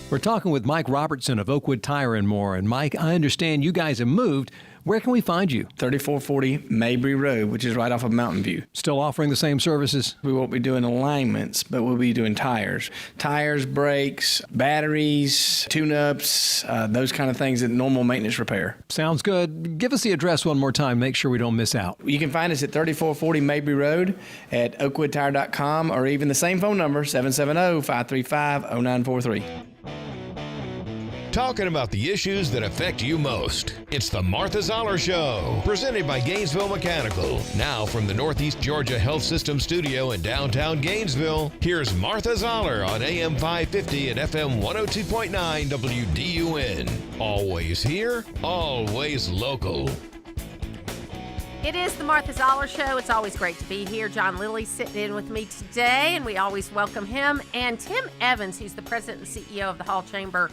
S24: We're talking with Mike Robertson of Oakwood Tire and More. And Mike, I understand you guys have moved.
S28: Where can we find you?
S27: 3440 Mabry Road, which is right off of Mountain View.
S28: Still offering the same services?
S27: We won't be doing alignments, but we'll be doing tires. Tires, brakes, batteries, tune-ups, those kind of things that normal maintenance repair.
S28: Sounds good. Give us the address one more time. Make sure we don't miss out.
S27: You can find us at 3440 Mabry Road at oakwoodtire.com or even the same phone number, 770-535-0943.
S14: Talking about the issues that affect you most. It's the Martha Zoller Show, presented by Gainesville Mechanical. Now from the Northeast Georgia Health System studio in downtown Gainesville, here's Martha Zoller on AM 550 and FM 102.9 WDUN. Always here, always local.
S3: It is the Martha Zoller Show. It's always great to be here. John Lilly's sitting in with me today, and we always welcome him. And Tim Evans, who's the president and CEO of the Hall Chamber,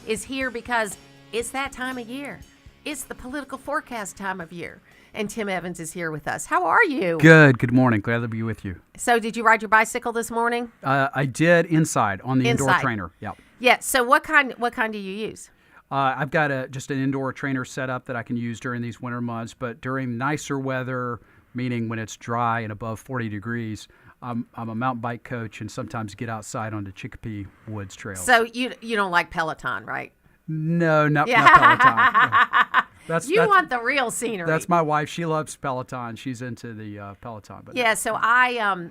S3: is here because it's that time of year. It's the political forecast time of year. And Tim Evans is here with us. How are you?
S1: Good morning. Glad to be with you.
S3: So did you ride your bicycle this morning?
S1: I did inside on the indoor trainer. Yep.
S3: Yeah. So what kind do you use?
S1: I've got just an indoor trainer set up that I can use during these winter months, but during nicer weather, meaning when it's dry and above 40 degrees, I'm a mountain bike coach and sometimes get outside on the Chicopee Woods Trail.
S3: So you don't like Peloton, right?
S1: No, not Peloton. No.
S3: You want the real scenery.
S1: That's my wife. She loves Peloton. She's into the Peloton. But
S3: yeah, so I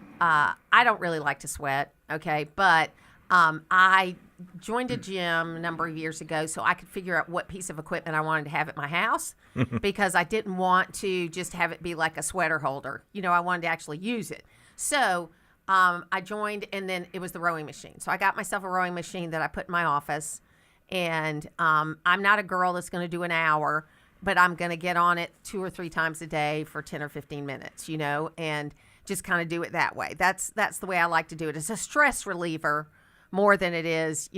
S3: don't really like to sweat, okay? But I joined a gym a number of years ago so I could figure out what piece of equipment I wanted to have at my house because I didn't want to just have it be like a sweater holder. I wanted to actually use it. So I joined, and then it was the rowing machine. So I got myself a rowing machine that I put in my office, and I'm not a girl that's going to do an hour, but I'm going to get on it 2 or 3 times a day for 10 or 15 minutes, and just kind of do it that way. That's the way I like to do it. It's a stress reliever more than it is,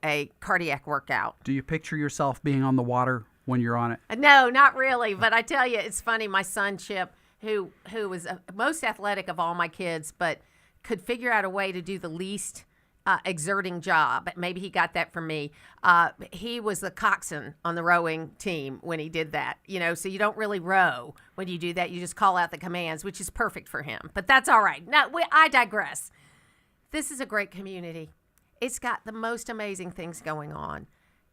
S3: a cardiac workout.
S1: Do you picture yourself being on the water when you're on it?
S3: No, not really. But I tell you, it's funny. My son, Chip, who was most athletic of all my kids, but could figure out a way to do the least exerting job. Maybe he got that from me. He was the coxswain on the rowing team when he did that. So you don't really row when you do that. You just call out the commands, which is perfect for him. But that's all right. No, I digress. This is a great community. It's got the most amazing things going on.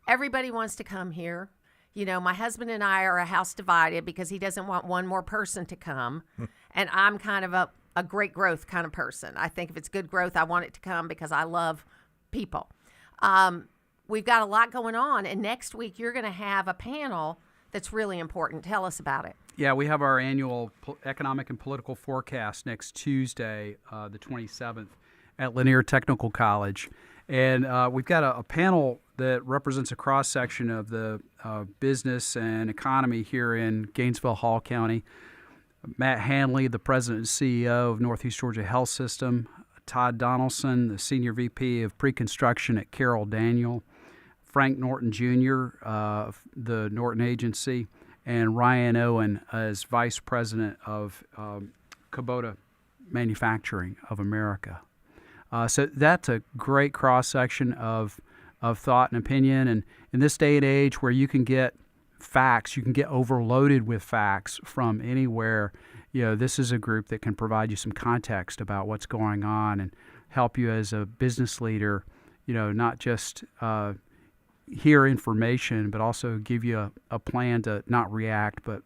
S3: Everybody wants to come here. My husband and I are a house divided because he doesn't want one more person to come. And I'm kind of a great growth kind of person. I think if it's good growth, I want it to come because I love people. We've got a lot going on. And next week, you're going to have a panel that's really important. Tell us about it.
S1: Yeah, we have our annual economic and political forecast next Tuesday, the 27th, at Lanier Technical College. And we've got a panel that represents a cross-section of the business and economy here in Gainesville, Hall County. Matt Hanley, the president and CEO of Northeast Georgia Health System. Todd Donaldson, the senior VP of pre-construction at Carroll Daniel. Frank Norton Jr., the Norton Agency. And Ryan Owen as vice president of Kubota Manufacturing of America. So that's a great cross-section of thought and opinion. And in this day and age where you can get facts, you can get overloaded with facts from anywhere, this is a group that can provide you some context about what's going on and help you as a business leader, not just hear information, but also give you a plan to not react, but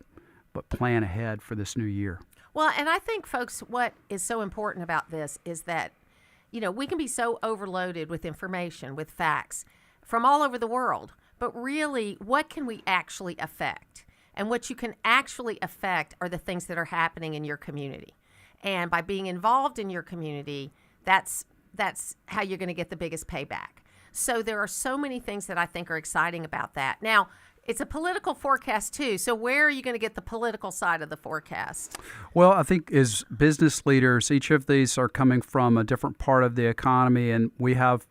S1: plan ahead for this new year.
S3: Well, and I think, folks, what is so important about this is that we can be so overloaded with information, with facts from all over the world, but really, what can we actually affect? And what you can actually affect are the things that are happening in your community. And by being involved in your community, that's how you're going to get the biggest payback. So there are so many things that I think are exciting about that. Now, it's a political forecast, too. So where are you going to get the political side of the forecast?
S1: Well, I think as business leaders, each of these are coming from a different part of the economy, and we have,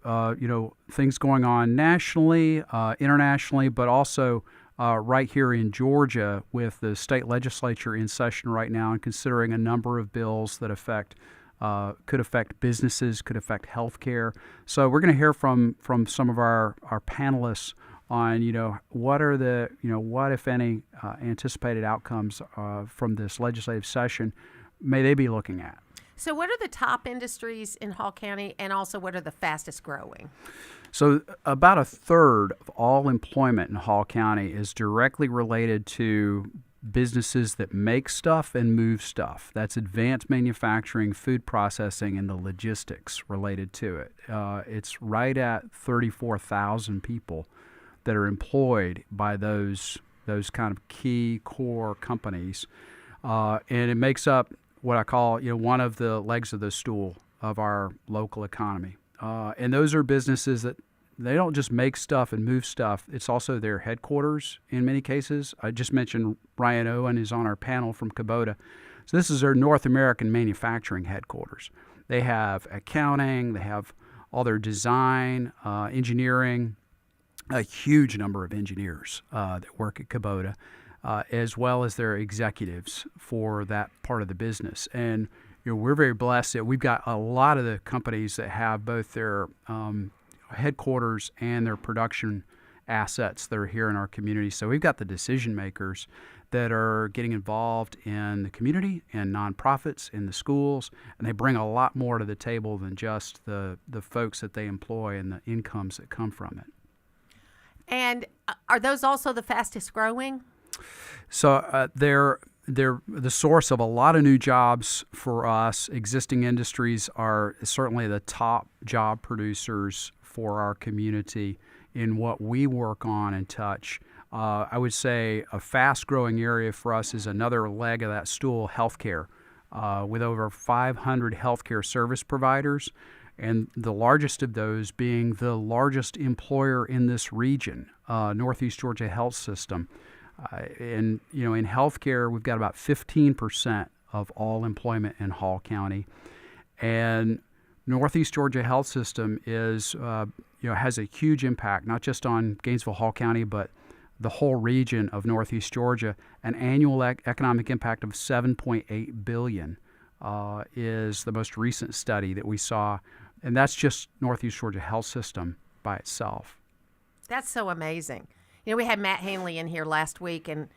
S1: things going on nationally, internationally, but also right here in Georgia with the state legislature in session right now and considering a number of bills that could affect businesses, could affect healthcare. So we're going to hear from some of our panelists on, what are the, what, if any, anticipated outcomes from this legislative session may they be looking at.
S3: So what are the top industries in Hall County, and also what are the fastest growing?
S1: So about a third of all employment in Hall County is directly related to businesses that make stuff and move stuff. That's advanced manufacturing, food processing, and the logistics related to it. It's right at 34,000 people that are employed by those kind of key core companies, and it makes up what I call one of the legs of the stool of our local economy. And those are businesses that they don't just make stuff and move stuff. It's also their headquarters in many cases. I just mentioned Ryan Owen is on our panel from Kubota. So this is their North American manufacturing headquarters. They have accounting, they have all their design, engineering, a huge number of engineers that work at Kubota, as well as their executives for that part of the business. And we're very blessed that we've got a lot of the companies that have both their headquarters and their production assets that are here in our community. So we've got the decision makers that are getting involved in the community and nonprofits in the schools, and they bring a lot more to the table than just the folks that they employ and the incomes that come from it.
S3: And are those also the fastest growing?
S1: So they're the source of a lot of new jobs for us. Existing industries are certainly the top job producers for our community in what we work on and touch. I would say a fast-growing area for us is another leg of that stool, healthcare, with over 500 healthcare service providers, and the largest of those being the largest employer in this region, Northeast Georgia Health System. In healthcare, we've got about 15% of all employment in Hall County, and Northeast Georgia Health System is has a huge impact not just on Gainesville, Hall County, but the whole region of Northeast Georgia. An annual economic impact of $7.8 billion is the most recent study that we saw, and that's just Northeast Georgia Health System by itself.
S3: That's so amazing. We had Matt Hanley in here last week, and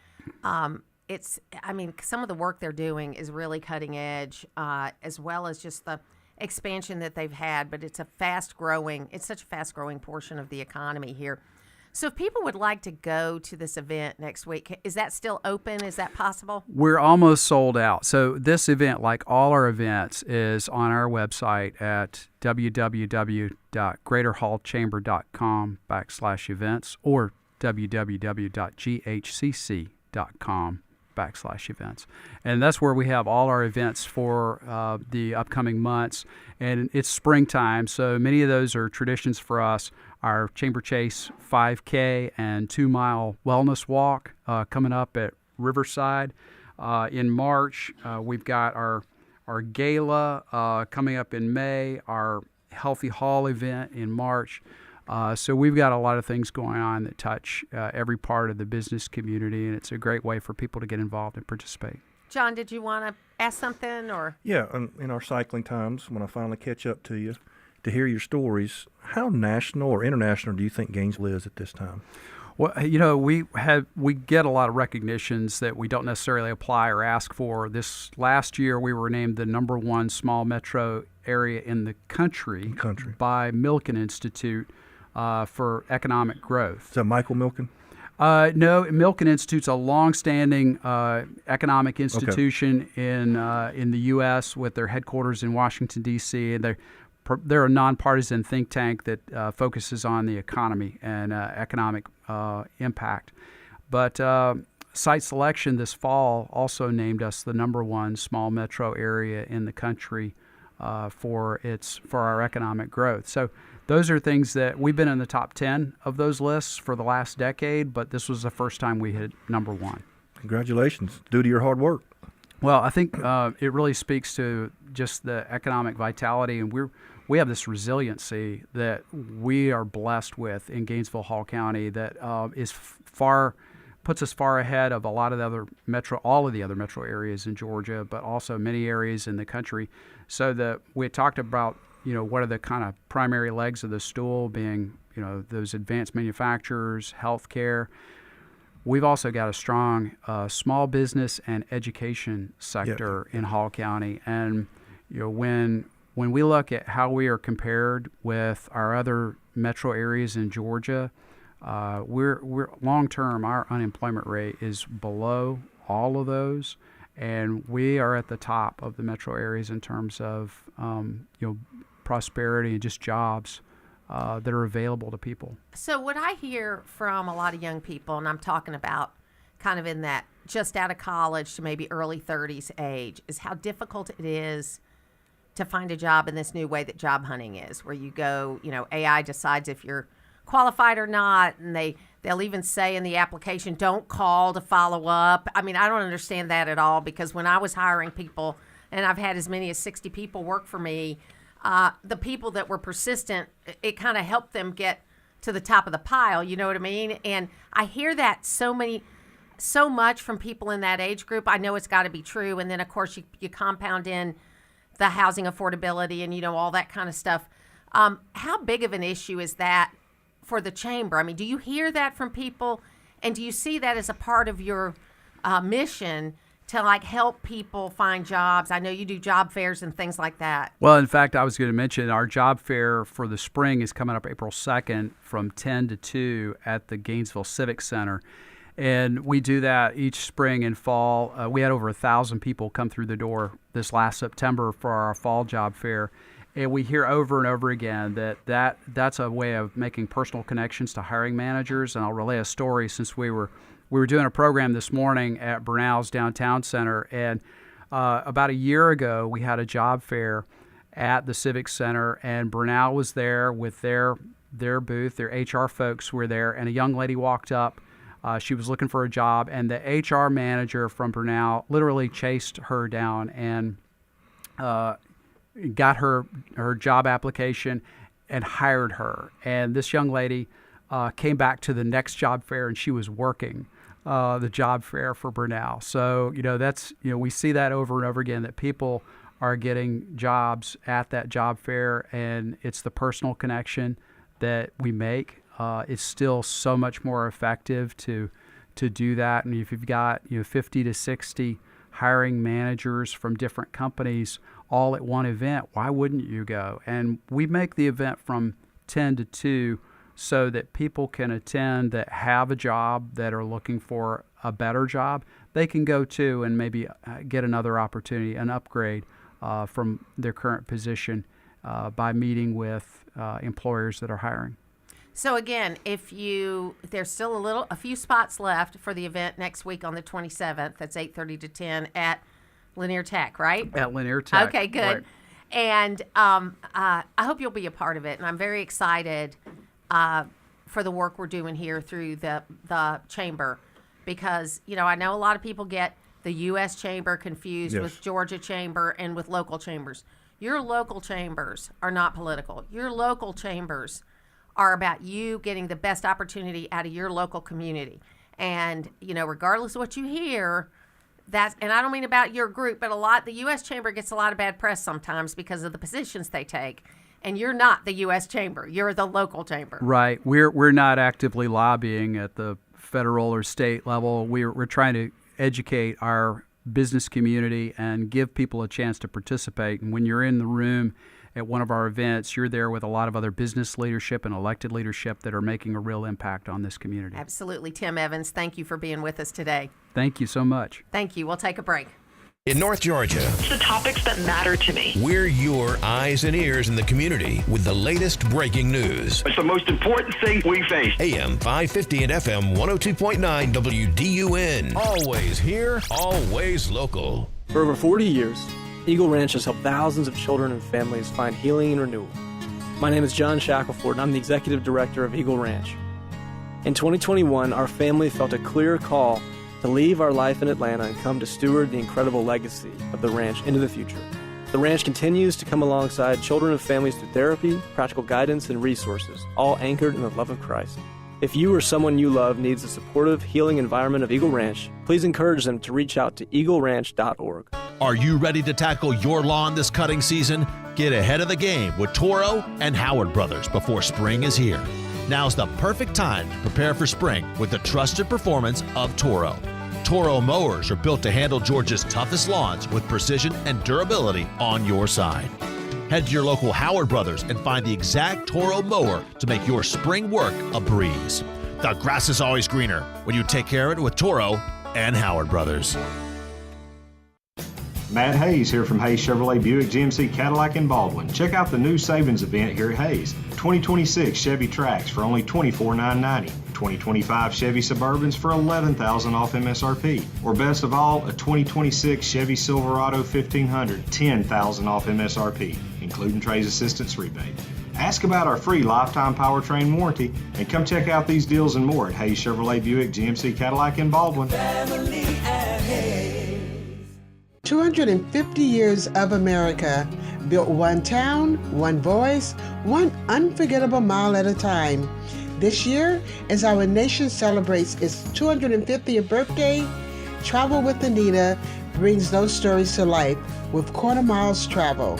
S3: some of the work they're doing is really cutting edge, as well as just the expansion that they've had, but it's such a fast growing portion of the economy here. So if people would like to go to this event next week, is that still open? Is that possible?
S1: We're almost sold out. So this event, like all our events, is on our website at www.greaterhallchamber.com/events or www.ghcc.com/events. And that's where we have all our events for the upcoming months. And it's springtime, so many of those are traditions for us. Our Chamber Chase 5K and 2-mile wellness walk coming up at Riverside. In March, we've got our gala coming up in May, our Healthy Hall event in March. So we've got a lot of things going on that touch every part of the business community, and it's a great way for people to get involved and participate.
S3: John, did you want to ask something? Or
S4: Yeah, in our cycling times, when I finally catch up to you, to hear your stories, how national or international do you think Gainesville is at this time?
S1: Well, we get a lot of recognitions that we don't necessarily apply or ask for. This last year, we were named the #1 small metro area in the country. By Milken Institute for economic growth.
S4: Is that Michael Milken?
S1: No, Milken Institute's a long-standing economic institution in the U.S. with their headquarters in Washington, D.C., and they're a nonpartisan think tank that focuses on the economy and economic impact. But Site Selection this fall also named us the #1 small metro area in the country for our economic growth. So those are things that we've been in the top 10 of those lists for the last decade, but this was the first time we hit #1.
S4: Congratulations, due to your hard work.
S1: Well, I think it really speaks to just the economic vitality, and we have this resiliency that we are blessed with in Gainesville, Hall County that puts us far ahead of all of the other metro areas in Georgia, but also many areas in the country. So we had talked about what are the kind of primary legs of the stool, being, those advanced manufacturers, healthcare. We've also got a strong small business and education sector in Hall County. And, when we look at how we are compared with our other metro areas in Georgia, we're long term, our unemployment rate is below all of those. And we are at the top of the metro areas in terms of, prosperity and just jobs that are available to people.
S3: So what I hear from a lot of young people, and I'm talking about kind of in that just out of college to maybe early 30s age, is how difficult it is to find a job in this new way that job hunting is, where you go, AI decides if you're qualified or not, and they'll even say in the application, don't call to follow up. I mean, I don't understand that at all, because when I was hiring people, and I've had as many as 60 people work for me, the people that were persistent, it kind of helped them get to the top of the pile, you know what I mean? And I hear that so much from people in that age group. I know it's got to be true. And then, of course, you compound in the housing affordability and, all that kind of stuff. How big of an issue is that for the chamber? I mean, do you hear that from people, and do you see that as a part of your mission to help people find jobs? I know you do job fairs and things like that.
S1: Well, in fact, I was going to mention our job fair for the spring is coming up April 2nd from 10 to 2 at the Gainesville Civic Center. And we do that each spring and fall. We had over 1,000 people come through the door this last September for our fall job fair. And we hear over and over again that's a way of making personal connections to hiring managers. And I'll relay a story. Since we were doing a program this morning at Bernal's Downtown Center, and about a year ago we had a job fair at the Civic Center, and Bernal was there with their booth. Their HR folks were there, and a young lady walked up. She was looking for a job, and the HR manager from Bernal literally chased her down and got her job application and hired her. And this young lady came back to the next job fair, and she was working the job fair for Bernal. So, we see that over and over again, that people are getting jobs at that job fair, and it's the personal connection that we make. It's still so much more effective to do that. And if you've got 50 to 60 hiring managers from different companies all at one event, why wouldn't you go? And we make the event from 10 to 2 so that people can attend that have a job, that are looking for a better job. They can go to and maybe get another opportunity, an upgrade from their current position by meeting with employers that are hiring.
S3: So again, there's still a few spots left for the event next week on the 27th. That's 8:30 to 10 at Lanier Tech, right?
S1: At Lanier Tech.
S3: Okay, good.
S1: Right.
S3: And I hope you'll be a part of it. And I'm very excited for the work we're doing here through the chamber, because I know a lot of people get the U.S. Chamber confused with Georgia Chamber and with local chambers. Your local chambers are not political. Your local chambers are about you getting the best opportunity out of your local community. And, regardless of what you hear, and I don't mean about your group, but the U.S. Chamber gets a lot of bad press sometimes because of the positions they take. And you're not the U.S. Chamber. You're the local chamber.
S1: Right. We're not actively lobbying at the federal or state level. We're trying to educate our business community and give people a chance to participate. And when you're in the room at one of our events, you're there with a lot of other business leadership and elected leadership that are making a real impact on this community.
S3: Absolutely. Tim Evans, thank you for being with us today.
S1: Thank you so much.
S3: Thank you. We'll take a break.
S14: In North Georgia,
S6: it's the topics that matter to me.
S14: We're your eyes and ears in the community with the latest breaking news.
S6: It's the most important thing we face.
S14: AM 550 and FM 102.9 WDUN. Always here, always local.
S9: For over 40 years, Eagle Ranch has helped thousands of children and families find healing and renewal. My name is John Shackelford, and I'm the Executive Director of Eagle Ranch. In 2021, our family felt a clear call to leave our life in Atlanta and come to steward the incredible legacy of the ranch into the future. The ranch continues to come alongside children and families through therapy, practical guidance, and resources, all anchored in the love of Christ. If you or someone you love needs the supportive, healing environment of Eagle Ranch, please encourage them to reach out to eagleranch.org.
S10: Are you ready to tackle your lawn this cutting season?
S8: Get ahead of the game with Toro and Howard Brothers before spring is here. Now's the perfect time to prepare for spring with the trusted performance of Toro. Toro mowers are built to handle Georgia's toughest lawns with precision and durability on your side. Head to your local Howard Brothers and find the exact Toro mower to make your spring work a breeze. The grass is always greener when you take care of it with Toro and Howard Brothers.
S10: Matt Hayes here from Hayes Chevrolet Buick GMC Cadillac in Baldwin. Check out the new savings event here at Hayes. 2026 Chevy Trax for only $24,990. 2025 Chevy Suburbans for $11,000 off MSRP. Or best of all, a 2026 Chevy Silverado 1500, $10,000 off MSRP, including trades assistance rebate. Ask about our free lifetime powertrain warranty and come check out these deals and more at Hayes Chevrolet Buick GMC Cadillac in Baldwin.
S11: 250 years of America, built one town, one voice, one unforgettable mile at a time. This year, as our nation celebrates its 250th birthday, Travel with Anita brings those stories to life with Quarter Miles Travel.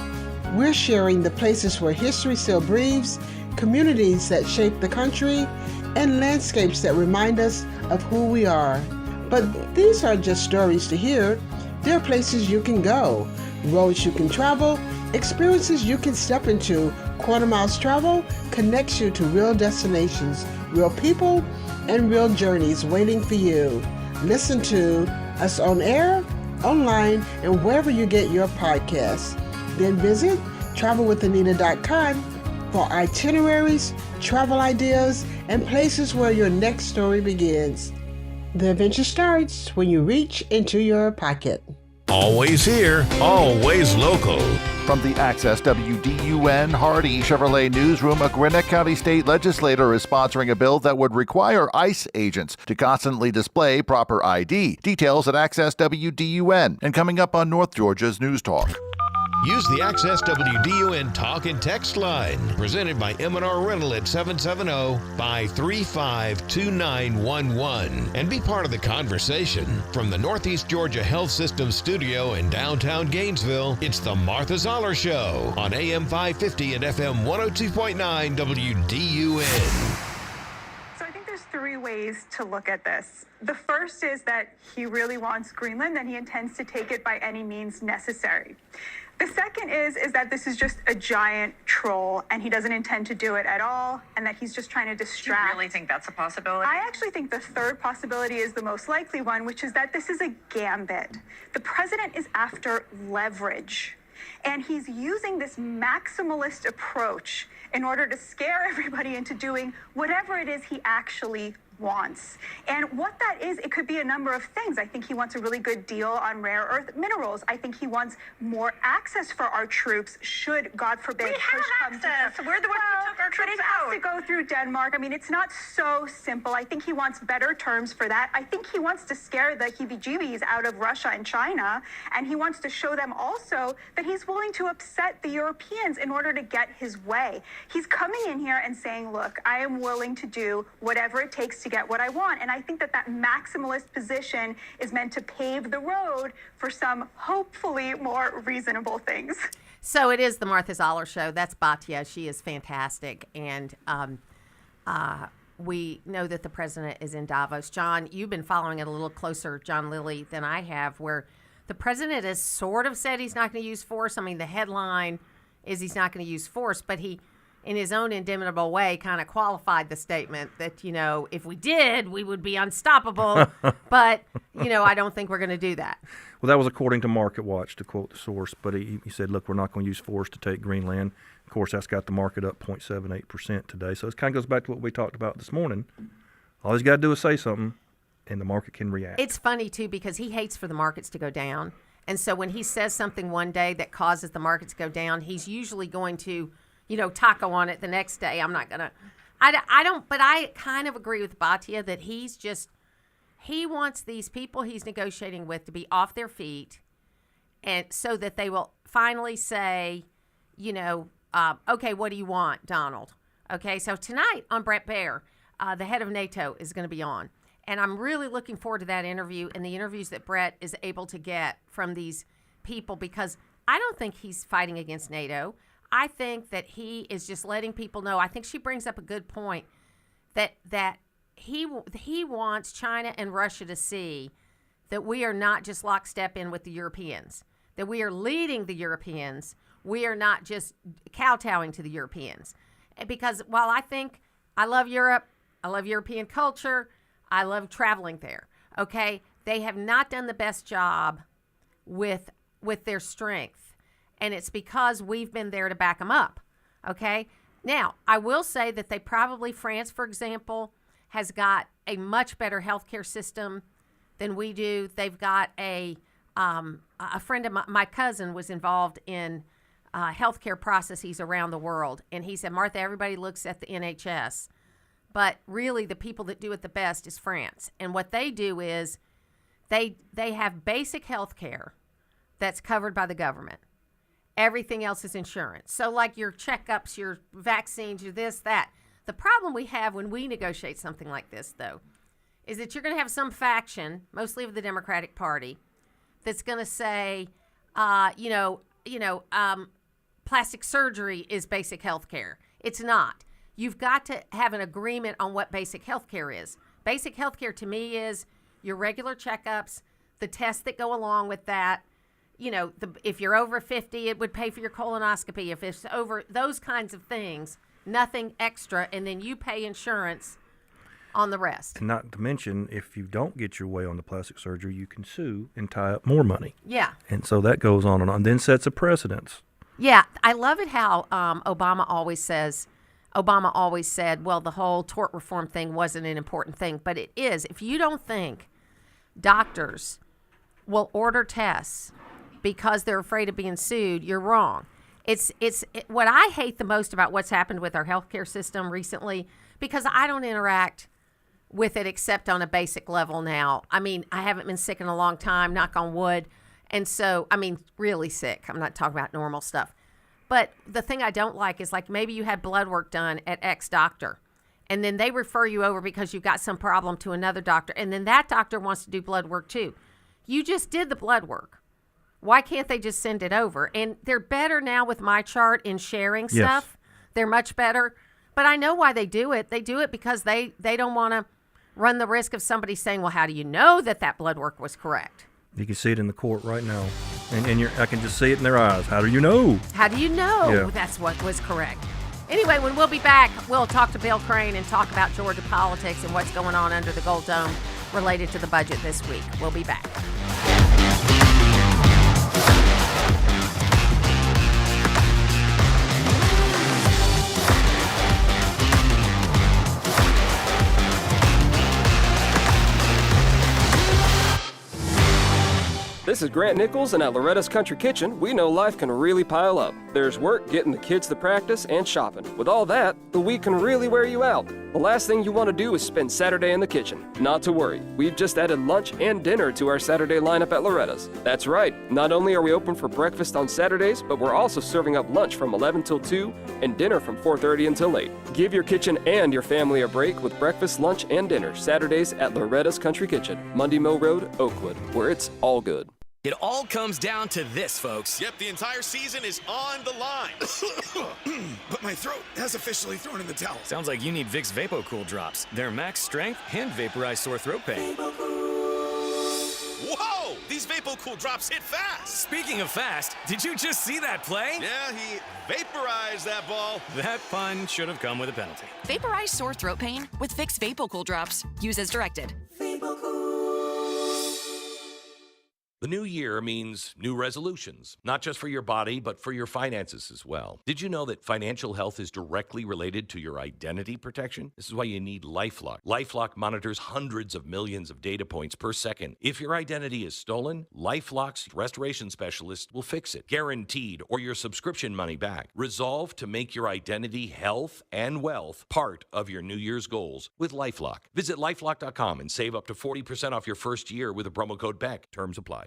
S11: We're sharing the places where history still breathes, communities that shape the country, and landscapes that remind us of who we are. But these aren't just stories to hear. There are places you can go, roads you can travel, experiences you can step into. Quarter Miles Travel connects you to real destinations, real people, and real journeys waiting for you. Listen to us on air, online, and wherever you get your podcasts. Then visit travelwithanita.com for itineraries, travel ideas, and places where your next story begins. The adventure starts when you reach into your pocket.
S14: Always here, always local.
S13: From the Access WDUN Hardy Chevrolet Newsroom, a Gwinnett County state legislator is sponsoring a bill that would require ICE agents to constantly display proper ID. Details at Access WDUN. And coming up on North Georgia's News Talk.
S14: Use the Access WDUN Talk and Text line, presented by M&R Rental at 770-535-2911, and be part of the conversation. From the Northeast Georgia Health System studio in downtown Gainesville, it's the Martha Zoller Show on AM 550 and FM 102.9 WDUN.
S12: So I think there's three ways to look at this. The first is that he really wants Greenland and he intends to take it by any means necessary. The second is that this is just a giant troll and he doesn't intend to do it at all and that he's just trying to distract.
S15: Do you really think that's a possibility?
S12: I actually think the third possibility is the most likely one, which is that this is a gambit. The president is after leverage and he's using this maximalist approach in order to scare everybody into doing whatever it is he actually wants. And what that is, it could be a number of things. I think he wants a really good deal on rare earth minerals. I think he wants more access for our troops should, God forbid,
S15: we have access. We're the ones who took our troops
S12: out. But it has to go through Denmark. I mean, it's not so simple. I think he wants better terms for that. I think he wants to scare the heebie-jeebies out of Russia and China, and he wants to show them also that he's willing to upset the Europeans in order to get his way. He's coming in here and saying, look, I am willing to do whatever it takes to get what I want. And I think that maximalist position is meant to pave the road for some hopefully more reasonable things.
S3: So it is the Martha Zoller Show. That's Batya. She is fantastic. And we know that the president is in Davos. John, you've been following it a little closer, John Lilly, than I have, where the president has sort of said he's not going to use force. I mean, the headline is he's not going to use force, but he, in his own inimitable way, kind of qualified the statement that, you know, if we did, we would be unstoppable. But, you know, I don't think we're going to do that.
S4: Well, that was according to Market Watch, to quote the source. But he said, look, we're not going to use force to take Greenland. Of course, that's got the market up 0.78% today. So it kind of goes back to what we talked about this morning. All he's got to do is say something, and the market can react.
S3: It's funny, too, because he hates for the markets to go down. And so when he says something one day that causes the markets to go down, he's usually going to, you know, taco on it the next day. I'm not going to, but I kind of agree with Batya that he wants these people he's negotiating with to be off their feet, and so that they will finally say, you know, okay, what do you want, Donald? Okay, so tonight on Brett Baer, the head of NATO is going to be on. And I'm really looking forward to that interview and the interviews that Brett is able to get from these people, because I don't think he's fighting against NATO. I think that he is just letting people know. I think she brings up a good point that he wants China and Russia to see that we are not just lockstep in with the Europeans, that we are leading the Europeans. We are not just kowtowing to the Europeans. Because while I love Europe, I love European culture, I love traveling there, okay? They have not done the best job with their strength. And it's because we've been there to back them up, okay? Now, I will say that France, for example, has got a much better healthcare system than we do. They've got a friend of my cousin was involved in healthcare processes around the world. And he said, Martha, everybody looks at the NHS, but really the people that do it the best is France. And what they do is they have basic health care that's covered by the government. Everything else is insurance. So like your checkups, your vaccines, your this, that. The problem we have when we negotiate something like this, though, is that you're going to have some faction, mostly of the Democratic Party, that's going to say, plastic surgery is basic health care. It's not. You've got to have an agreement on what basic health care is. Basic health care to me is your regular checkups, the tests that go along with that. If you're over 50, it would pay for your colonoscopy. If it's over those kinds of things, nothing extra, and then you pay insurance on the rest.
S4: And not to mention, if you don't get your way on the plastic surgery, you can sue and tie up more money.
S3: Yeah.
S4: And so that goes on and on, then sets a precedence.
S3: Yeah, I love it how Obama always said, well, the whole tort reform thing wasn't an important thing, but it is. If you don't think doctors will order tests because they're afraid of being sued, you're wrong. It's what I hate the most about what's happened with our healthcare system recently, because I don't interact with it except on a basic level now. I mean, I haven't been sick in a long time, knock on wood. And so, really sick. I'm not talking about normal stuff. But the thing I don't like is, like, maybe you had blood work done at X doctor, and then they refer you over because you've got some problem to another doctor, and then that doctor wants to do blood work too. You just did the blood work. Why can't they just send it over? And they're better now with MyChart in sharing stuff. Yes. They're much better. But I know why they do it. They do it because they don't want to run the risk of somebody saying, well, how do you know that blood work was correct?
S4: You can see it in the court right now. And I can just see it in their eyes. How do you know?
S3: How do you know that's what was correct? Anyway, when we'll be back, we'll talk to Bill Crane and talk about Georgia politics and what's going on under the Gold Dome related to the budget this week. We'll be back.
S2: This is Grant Nichols, and at Loretta's Country Kitchen, we know life can really pile up. There's work, getting the kids to practice, and shopping. With all that, the week can really wear you out. The last thing you want to do is spend Saturday in the kitchen. Not to worry, we've just added lunch and dinner to our Saturday lineup at Loretta's. That's right, not only are we open for breakfast on Saturdays, but we're also serving up lunch from 11 till 2 and dinner from 4:30 until 8. Give your kitchen and your family a break with breakfast, lunch, and dinner Saturdays at Loretta's Country Kitchen, Mundy Mill Road, Oakwood, where it's all good.
S16: It all comes down to this, folks. Yep, the entire season is on the line.
S17: But my throat has officially thrown in the towel.
S28: Sounds like you need Vicks VapoCool drops. They're max strength and vaporize sore throat pain.
S16: Whoa! These VapoCool drops hit fast.
S28: Speaking of fast, did you just see that play?
S16: Yeah, he vaporized that ball.
S28: That pun should have come with a penalty.
S18: Vaporize sore throat pain with Vicks VapoCool drops. Use as directed.
S19: The new year means new resolutions, not just for your body, but for your finances as well. Did you know that financial health is directly related to your identity protection? This is why you need LifeLock. LifeLock monitors hundreds of millions of data points per second. If your identity is stolen, LifeLock's restoration specialist will fix it, guaranteed, or your subscription money back. Resolve to make your identity, health, and wealth part of your New Year's goals with LifeLock. Visit LifeLock.com and save up to 40% off your first year with the promo code BECK. Terms apply.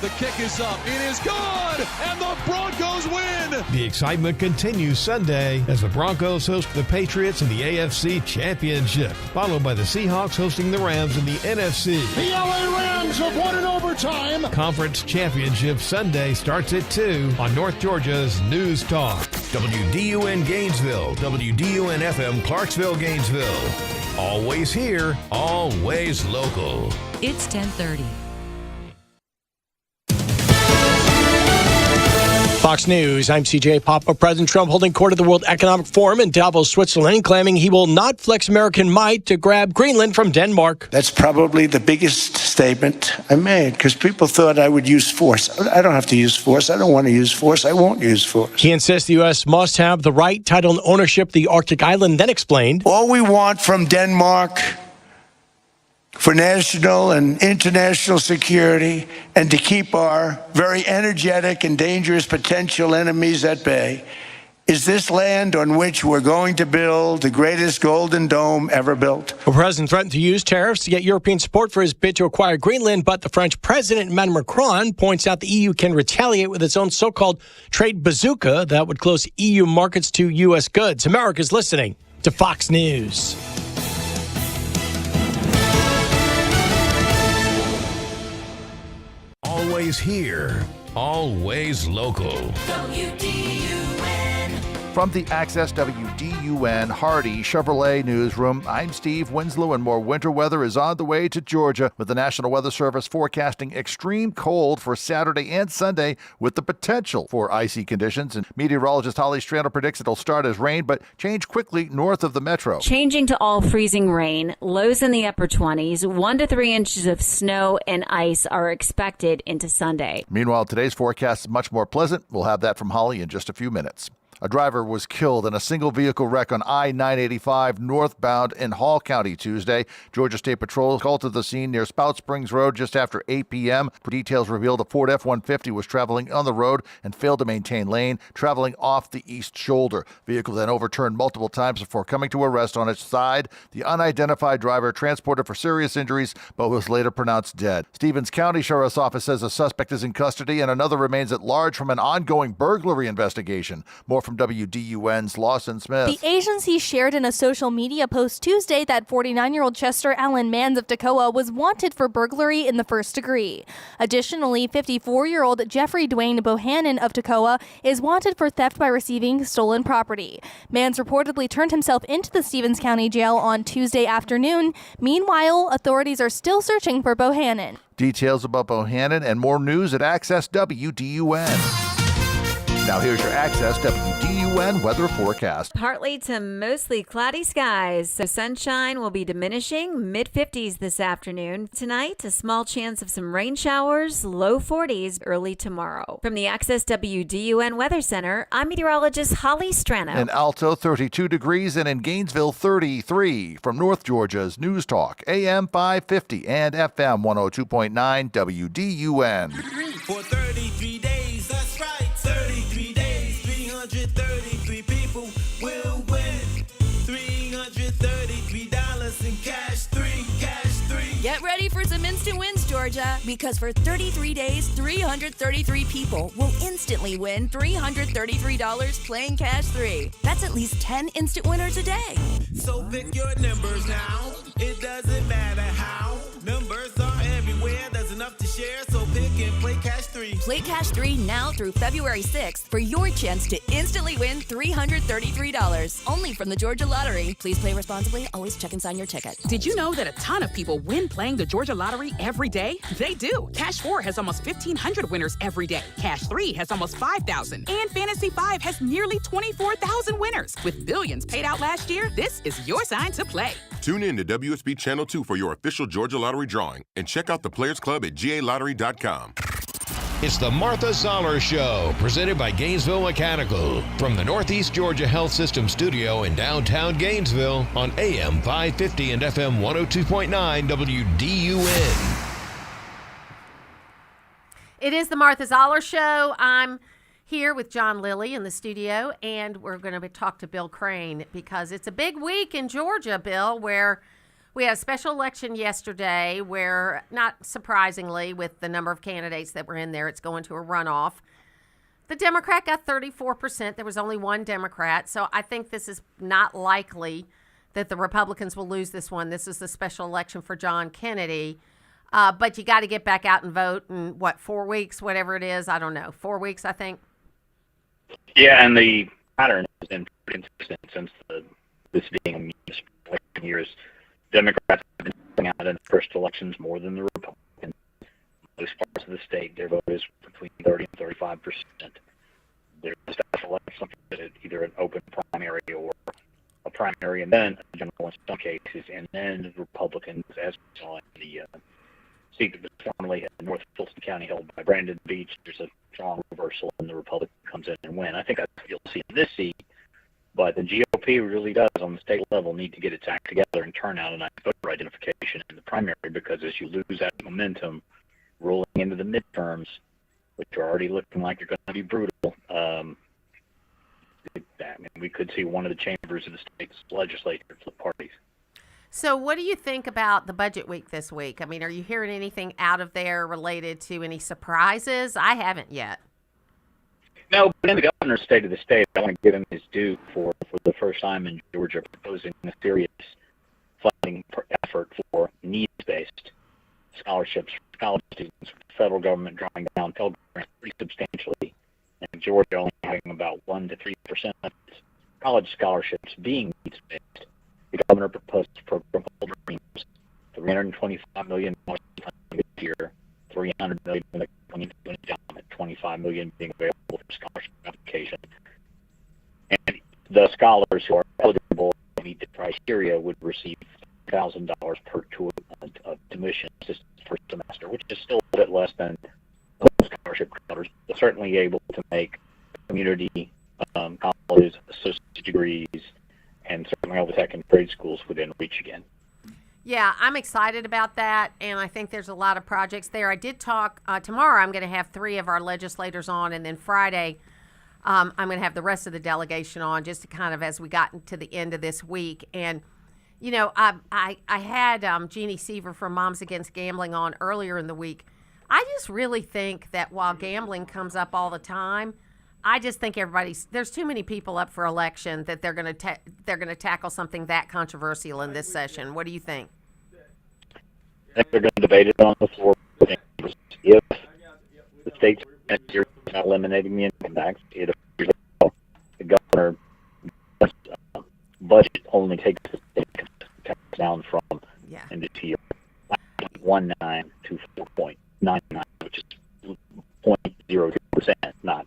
S5: The kick is up. It is good, and the Broncos win.
S14: The excitement continues Sunday as the Broncos host the Patriots in the AFC Championship, followed by the Seahawks hosting the Rams in the NFC.
S5: The LA Rams have won in overtime.
S14: Conference Championship Sunday starts at 2 on North Georgia's News Talk. WDUN Gainesville, WDUN FM Clarksville, Gainesville. Always here, always local.
S18: It's 10:30.
S7: Fox News, I'm CJ Papa. President Trump holding court at the World Economic Forum in Davos, Switzerland, claiming he will not flex American might to grab Greenland from Denmark.
S20: That's probably the biggest statement I made, because people thought I would use force. I don't have to use force. I don't want to use force. I won't use force.
S7: He insists the U.S. must have the right, title, and ownership of the Arctic island, then explained.
S20: All we want from Denmark for national and international security and to keep our very energetic and dangerous potential enemies at bay is this land on which we're going to build the greatest golden dome ever built.
S7: The president threatened to use tariffs to get European support for his bid to acquire Greenland, but the French president, Emmanuel Macron, points out the EU can retaliate with its own so-called trade bazooka that would close EU markets to U.S. goods. America's listening to Fox News.
S14: Always here, always local.
S13: From the Access WDUN Hardy Chevrolet Newsroom, I'm Steve Winslow, and more winter weather is on the way to Georgia, with the National Weather Service forecasting extreme cold for Saturday and Sunday with the potential for icy conditions. And meteorologist Holly Strano predicts it'll start as rain but change quickly north of the metro.
S21: Changing to all freezing rain, lows in the upper 20s, 1 to 3 inches of snow and ice are expected into Sunday.
S13: Meanwhile, today's forecast is much more pleasant. We'll have that from Holly in just a few minutes. A driver was killed in a single-vehicle wreck on I-985 northbound in Hall County Tuesday. Georgia State Patrol called to the scene near Spout Springs Road just after 8 p.m. Details revealed a Ford F-150 was traveling on the road and failed to maintain lane, traveling off the east shoulder. Vehicle then overturned multiple times before coming to a rest on its side. The unidentified driver transported for serious injuries but was later pronounced dead. Stevens County Sheriff's Office says a suspect is in custody and another remains at large from an ongoing burglary investigation. More from WDUN's Lawson Smith.
S23: The agency shared in a social media post Tuesday that 49-year-old Chester Allen Manns of Toccoa was wanted for burglary in the first degree. Additionally, 54-year-old Jeffrey Dwayne Bohannon of Toccoa is wanted for theft by receiving stolen property. Manns reportedly turned himself into the Stevens County Jail on Tuesday afternoon. Meanwhile, authorities are still searching for Bohannon.
S13: Details about Bohannon and more news at Access WDUN. Now here's your Access WDUN weather forecast.
S21: Partly to mostly cloudy skies, so sunshine will be diminishing, mid-50s this afternoon. Tonight, a small chance of some rain showers, low 40s early tomorrow. From the Access WDUN Weather Center, I'm meteorologist Holly Strano.
S13: In Alto, 32 degrees, and in Gainesville, 33. From North Georgia's News Talk, AM 550 and FM 102.9 WDUN.
S24: For 33 days, that's right. 33 days, 333 people will win. $333 in cash 3.
S25: Get ready for some instant wins, Georgia, because for 33 days, 333 people will instantly win $333 playing Cash 3. That's at least 10 instant winners a day.
S24: So pick your numbers now. It doesn't matter how. Numbers are everywhere. There's enough to share, so pick and play Cash 3.
S25: Play Cash 3 now through February 6th for your chance to instantly win $333. Only from the Georgia Lottery. Please play responsibly. Always check and sign your ticket.
S26: Did you know that a ton of people win playing the Georgia Lottery every day? They do. Cash 4 has almost 1,500 winners every day. Cash 3 has almost 5,000. And Fantasy 5 has nearly 24,000 winners. With billions paid out last year, this is your sign to play.
S29: Tune in to WSB Channel 2 for your official Georgia Lottery drawing. And check out the Players Club at GALottery.com.
S14: It's the Martha Zoller Show, presented by Gainesville Mechanical. From the Northeast Georgia Health System studio in downtown Gainesville on AM 550 and FM 102.9 WDUN.
S3: It is the Martha Zoller Show. I'm here with John Lilly in the studio, and we're going to talk to Bill Crane because it's a big week in Georgia, Bill, where We had a special election yesterday where, not surprisingly, with the number of candidates that were in there, it's going to a runoff. The Democrat got 34%. There was only one Democrat. So I think this is not likely that the Republicans will lose this one. This is the special election for John Kennedy. But you got to get back out and vote in, 4 weeks, whatever it is. I don't know. 4 weeks, I think.
S1: Yeah, and the pattern has been consistent since this being a municipal election years. Democrats have been coming out in the first elections more than the Republicans. Most parts of the state, their vote is between 30 and 35%. There's a special election, either an open primary or a primary and then a general in some cases, and then the Republicans, as we saw in the seat that was formerly in North Fulton County held by Brandon Beach, there's a strong reversal and the Republican comes in and win. I think that's what you'll see in this seat. But the GOP really does, on the state level, need to get its act together and turn out a voter identification in the primary, because as you lose that momentum rolling into the midterms, which are already looking like they're going to be brutal, we could see one of the chambers of the state's legislature flip parties.
S3: So what do you think about the budget week this week? I mean, are you hearing anything out of there related to any surprises? I haven't yet.
S1: No, but in the governor's state of the state, I want to give him his due for the first time in Georgia proposing a serious funding effort for needs-based scholarships for college students, with the federal government drawing down Pell Grants pretty substantially, and Georgia only having about 1 to 3% of its college scholarships being needs-based. The governor proposed a program called Dreams, $325 million this year, $300 million going into an endowment, $25 million being available for scholarship application. And the scholars who are eligible to meet the criteria would receive $1,000 per tour of tuition assistance per semester, which is still a bit less than most scholarship scholars, but certainly able to make community colleges, associate degrees, and certainly all the tech and trade schools within reach again.
S3: Yeah, I'm excited about that, and I think there's a lot of projects there. I did talk tomorrow. I'm going to have 3 of our legislators on, and then Friday I'm going to have the rest of the delegation on, just to kind of as we got to the end of this week. And you know, I had Jeannie Seaver from Moms Against Gambling on earlier in the week. I just really think that while gambling comes up all the time, I just think there's too many people up for election that they're going to tackle something that controversial in this session. What do you think?
S1: I think they're going to debate it on the floor. If the state's not eliminating the income tax, it appears the governor budget only takes the income tax down from in this year 5.19 to 4.99, which is 0.02%, not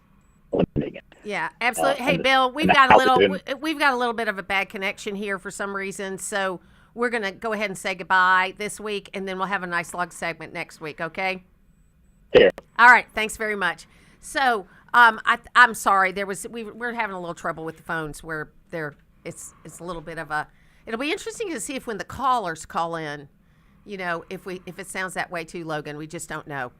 S1: eliminating it.
S3: Yeah, absolutely. Hey, Bill, we've got a little bit of a bad connection here for some reason, so we're going to go ahead and say goodbye this week, and then we'll have a nice log segment next week, okay?
S1: Yeah.
S3: All right, thanks very much. So, I'm sorry, we're having a little trouble with the phones where it's a little bit of a. It'll be interesting to see if when the callers call in, you know, if it sounds that way too, Logan. We just don't know.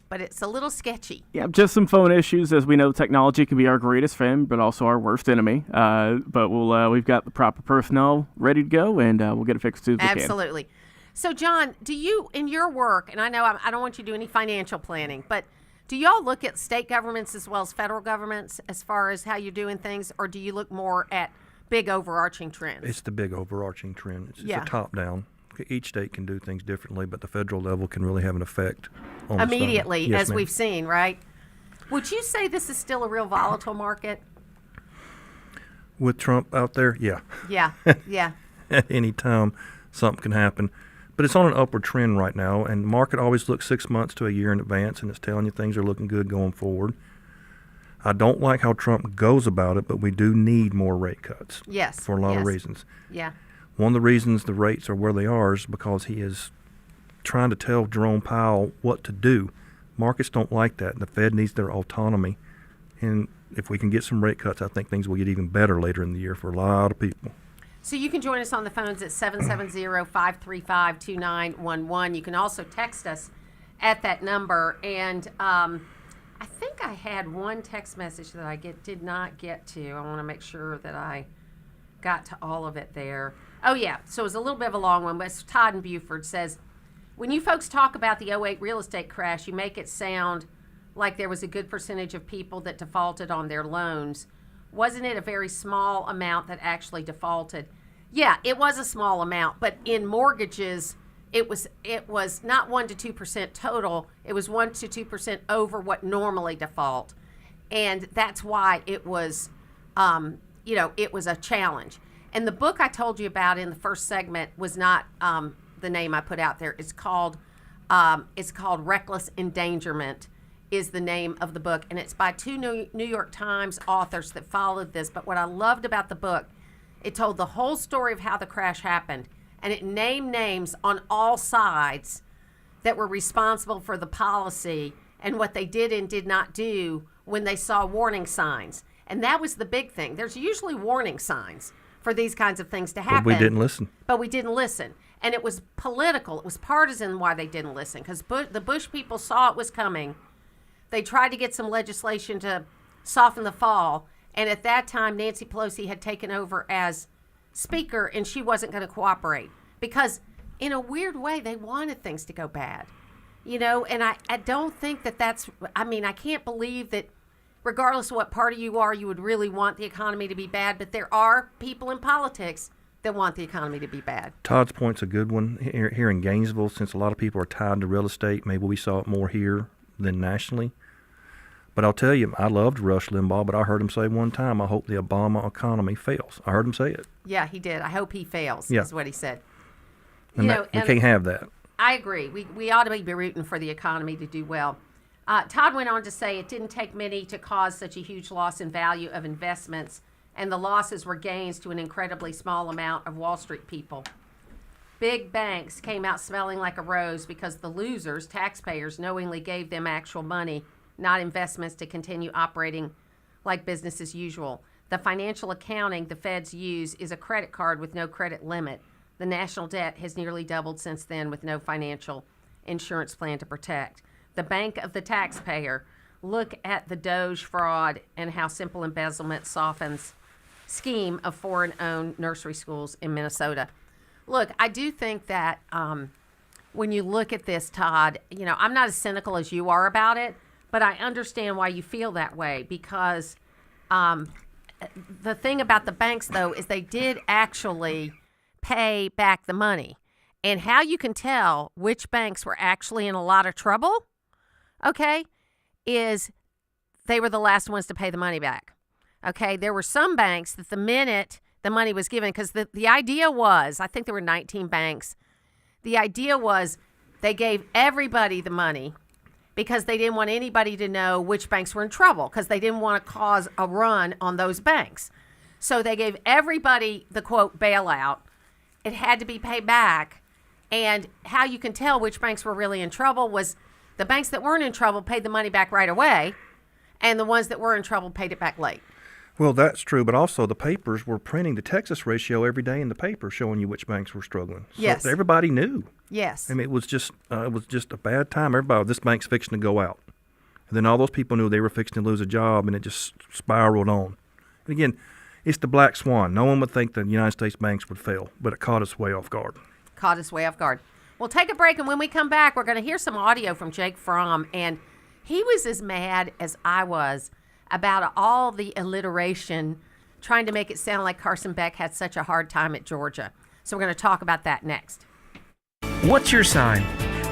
S3: But it's a little sketchy.
S6: Yeah, just some phone issues. As we know, technology can be our greatest friend, but also our worst enemy. But we've got the proper personnel ready to go, and we'll get it fixed as soon as we can.
S3: Absolutely. So, John, do you, in your work, and I know I don't want you to do any financial planning, but do y'all look at state governments as well as federal governments as far as how you're doing things, or do you look more at big overarching trends?
S4: It's the big overarching trend. It's a top-down. Each state can do things differently, but the federal level can really have an effect on
S3: immediately,
S4: yes,
S3: as
S4: ma'am.
S3: We've seen, right? Would you say this is still a real volatile market?
S4: With Trump out there, yeah.
S3: Yeah, yeah.
S4: At any time, something can happen. But it's on an upward trend right now, and the market always looks 6 months to a year in advance, and it's telling you things are looking good going forward. I don't like how Trump goes about it, but we do need more rate cuts.
S3: Yes.
S4: For a lot of reasons.
S3: Yeah.
S4: One of the reasons the rates are where they are is because he is trying to tell Jerome Powell what to do. Markets don't like that. The Fed needs their autonomy. And if we can get some rate cuts, I think things will get even better later in the year for a lot of people.
S3: So you can join us on the phones at 770-535-2911. You can also text us at that number. And I think I had one text message that I did not get to. I want to make sure that I got to all of it there. Oh, yeah. So it was a little bit of a long one, but Todd in Buford says, when you folks talk about the 2008 real estate crash, you make it sound like there was a good percentage of people that defaulted on their loans. Wasn't it a very small amount that actually defaulted? Yeah, it was a small amount, but in mortgages, it was not 1 to 2% total. It was 1 to 2% over what normally default. And that's why it was, it was a challenge. And the book I told you about in the first segment was not the name I put out there. It's called Reckless Endangerment is the name of the book. And it's by 2 New York Times authors that followed this. But what I loved about the book, it told the whole story of how the crash happened. And it named names on all sides that were responsible for the policy and what they did and did not do when they saw warning signs. And that was the big thing. There's usually warning signs for these kinds of things to happen.
S4: But we didn't listen.
S3: But we didn't listen. And it was political. It was partisan why they didn't listen, because the Bush people saw it was coming. They tried to get some legislation to soften the fall. And at that time, Nancy Pelosi had taken over as Speaker, and she wasn't going to cooperate because in a weird way, they wanted things to go bad. And I don't think that's, I can't believe that regardless of what party you are, you would really want the economy to be bad. But there are people in politics that want the economy to be bad.
S4: Todd's point's a good one. Here in Gainesville, since a lot of people are tied to real estate, maybe we saw it more here than nationally. But I'll tell you, I loved Rush Limbaugh, but I heard him say one time, I hope the Obama economy fails. I heard him say it.
S3: Yeah, he did. I hope he fails, is what he said.
S4: And we can't have that.
S3: I agree. We ought to be rooting for the economy to do well. Todd went on to say it didn't take many to cause such a huge loss in value of investments, and the losses were gains to an incredibly small amount of Wall Street people. Big banks came out smelling like a rose because the losers, taxpayers, knowingly gave them actual money, not investments, to continue operating like business as usual. The financial accounting the feds use is a credit card with no credit limit. The national debt has nearly doubled since then with no financial insurance plan to protect. The bank of the taxpayer. Look at the Doge fraud and how simple embezzlement softens scheme of foreign-owned nursery schools in Minnesota. Look, I do think that when you look at this, Todd, I'm not as cynical as you are about it, but I understand why you feel that way because the thing about the banks, though, is they did actually pay back the money. And how you can tell which banks were actually in a lot of trouble, is they were the last ones to pay the money back. There were some banks that the minute the money was given, because the idea was, I think there were 19 banks, the idea was they gave everybody the money because they didn't want anybody to know which banks were in trouble because they didn't want to cause a run on those banks. So they gave everybody the, quote, bailout. It had to be paid back. And how you can tell which banks were really in trouble was the banks that weren't in trouble paid the money back right away, and the ones that were in trouble paid it back late.
S4: Well, that's true, but also the papers were printing the Texas ratio every day in the paper showing you which banks were struggling. So
S3: yes.
S4: Everybody knew.
S3: Yes.
S4: I mean, it was just a bad time. Everybody, this bank's fixing to go out. And then all those people knew they were fixing to lose a job, and it just spiraled on. And again, it's the black swan. No one would think the United States banks would fail, but it caught us way off guard.
S3: Caught us way off guard. We'll take a break, and when we come back, we're going to hear some audio from Jake Fromm, and he was as mad as I was about all the alliteration, trying to make it sound like Carson Beck had such a hard time at Georgia. So we're going to talk about that next.
S2: What's your sign?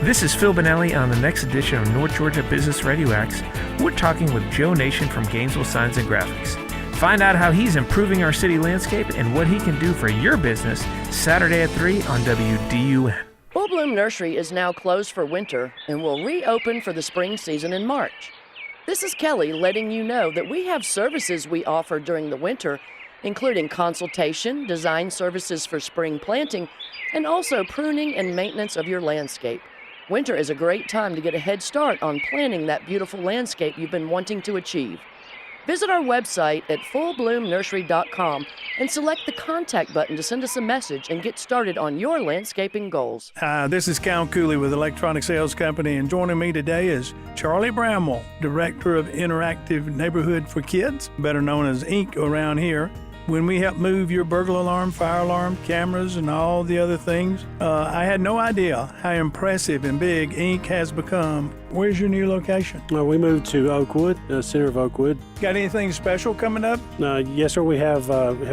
S2: This is Phil Benelli on the next edition of North Georgia Business Radio X. We're talking with Joe Nation from Gainesville Signs and Graphics. Find out how he's improving our city landscape and what he can do for your business Saturday at 3 on WDUN.
S8: Full Bloom Nursery is now closed for winter and will reopen for the spring season in March. This is Kelly letting you know that we have services we offer during the winter, including consultation, design services for spring planting, and also pruning and maintenance of your landscape. Winter is a great time to get a head start on planning that beautiful landscape you've been wanting to achieve. Visit our website at fullbloomnursery.com and select the contact button to send us a message and get started on your landscaping goals.
S9: Hi, this is Cal Cooley with Electronic Sales Company, and joining me today is Charlie Bramwell, Director of Interactive Neighborhood for Kids, better known as INC around here. when we help move your burglar alarm, fire alarm, cameras, and all the other things. I had no idea how impressive and big Inc. has become. Where's your new location?
S10: We moved to Oakwood, the center of Oakwood.
S9: Got anything special coming up?
S10: Yes, sir. We have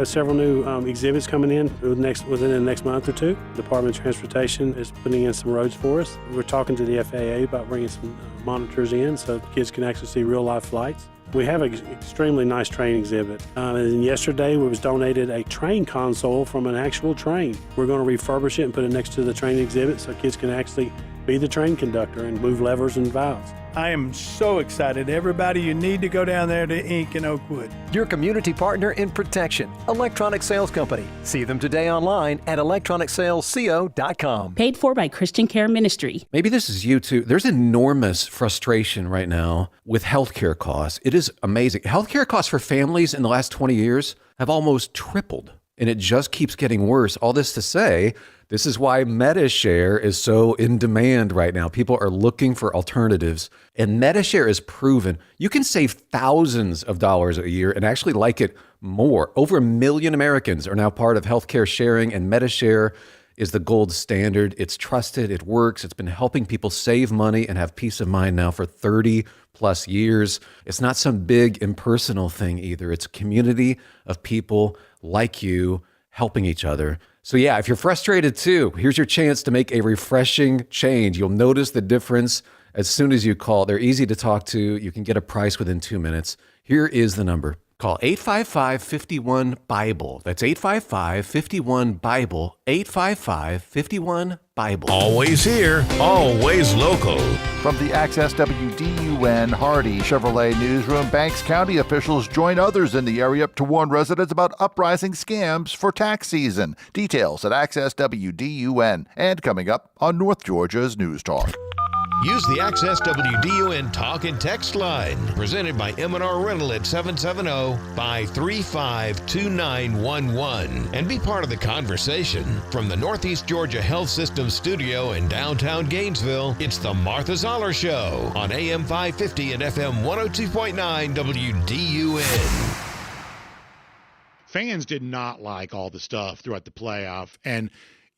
S10: several new exhibits coming in within the next month or two. The Department of Transportation is putting in some roads for us. We're talking to the FAA about bringing some monitors in so kids can actually see real-life flights. We have an extremely nice train exhibit. And yesterday, we was donated a train console from an actual train. We're going to refurbish it and put it next to the train exhibit so kids can actually be the train conductor and move levers and valves.
S9: I am so excited. Everybody, you need to go down there to Inc. in Oakwood.
S11: Your community partner in protection, Electronic Sales Company. See them today online at electronicsalesco.com.
S12: Paid for by Christian Care Ministry.
S15: Maybe this is you too. There's enormous frustration right now with healthcare costs. It is amazing. Healthcare costs for families in the last 20 years have almost tripled, and it just keeps getting worse. All this to say, this is why MediShare is so in demand right now. People are looking for alternatives, and MediShare is proven you can save thousands of dollars a year and actually like it more. Over 1 million Americans are now part of healthcare sharing, and MediShare is the gold standard. It's trusted, it works. It's been helping people save money and have peace of mind now for 30 plus years. It's not some big impersonal thing either. It's a community of people like you helping each other. So yeah, if you're frustrated too, here's your chance to make a refreshing change. You'll notice the difference as soon as you call. They're easy to talk to. You can get a price within 2 minutes. Here is the number. Call 855-51-BIBLE. That's 855-51-BIBLE. 855-51-BIBLE.
S14: Always here, always local.
S13: From the Access WDUN Hardy Chevrolet newsroom, Banks County officials join others in the area to warn residents about uprising scams for tax season. Details at Access WDUN. And coming up on North Georgia's News Talk.
S14: Use the Access WDUN Talk and Text line, presented by M&R Rental at 770-535-2911, and be part of the conversation. From the Northeast Georgia Health System studio in downtown Gainesville, it's the Martha Zoller Show on AM 550 and FM 102.9 WDUN.
S16: Fans did not like all the stuff throughout the playoff, and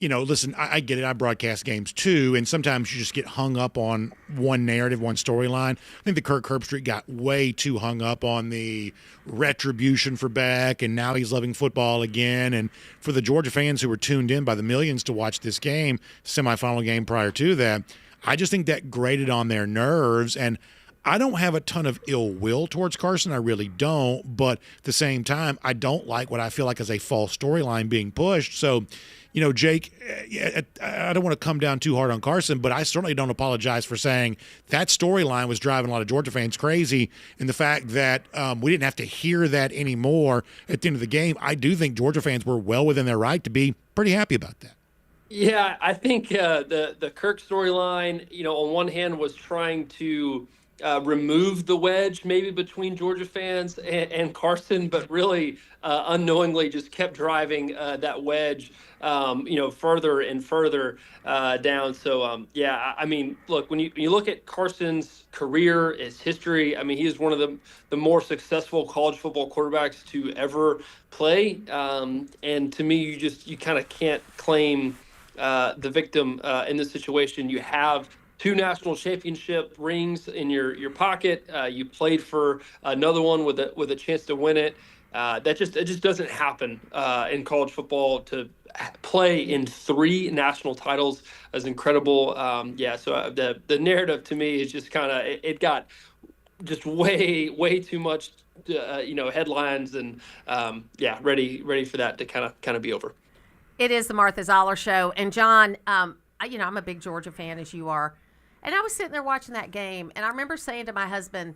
S16: listen, I get it. I broadcast games too, and sometimes you just get hung up on one narrative, one storyline. I think the Kirk Herbstreit got way too hung up on the retribution for Beck, and now he's loving football again. And for the Georgia fans who were tuned in by the millions to watch this game, semifinal game prior to that, I just think that grated on their nerves. And I don't have a ton of ill will towards Carson. I really don't. But at the same time, I don't like what I feel like is a false storyline being pushed. So, Jake, I don't want to come down too hard on Carson, but I certainly don't apologize for saying that storyline was driving a lot of Georgia fans crazy. And the fact that we didn't have to hear that anymore at the end of the game, I do think Georgia fans were well within their right to be pretty happy about that.
S17: Yeah, I think the Kirk storyline, on one hand was trying to remove the wedge maybe between Georgia fans and Carson, but really unknowingly just kept driving that wedge, further and further down. So, I mean, look, when you look at Carson's career, his history, I mean, he is one of the more successful college football quarterbacks to ever play. And to me, you kind of can't claim the victim in this situation. You have 2 national championship rings in your pocket. You played for another one with a chance to win it. It just doesn't happen in college football. To play in 3 national titles is incredible. So the narrative to me is just kind of it got just way too much, headlines and ready for that to kind of be over.
S3: It is the Martha Zoller Show, and John, I'm a big Georgia fan as you are. And I was sitting there watching that game, and I remember saying to my husband,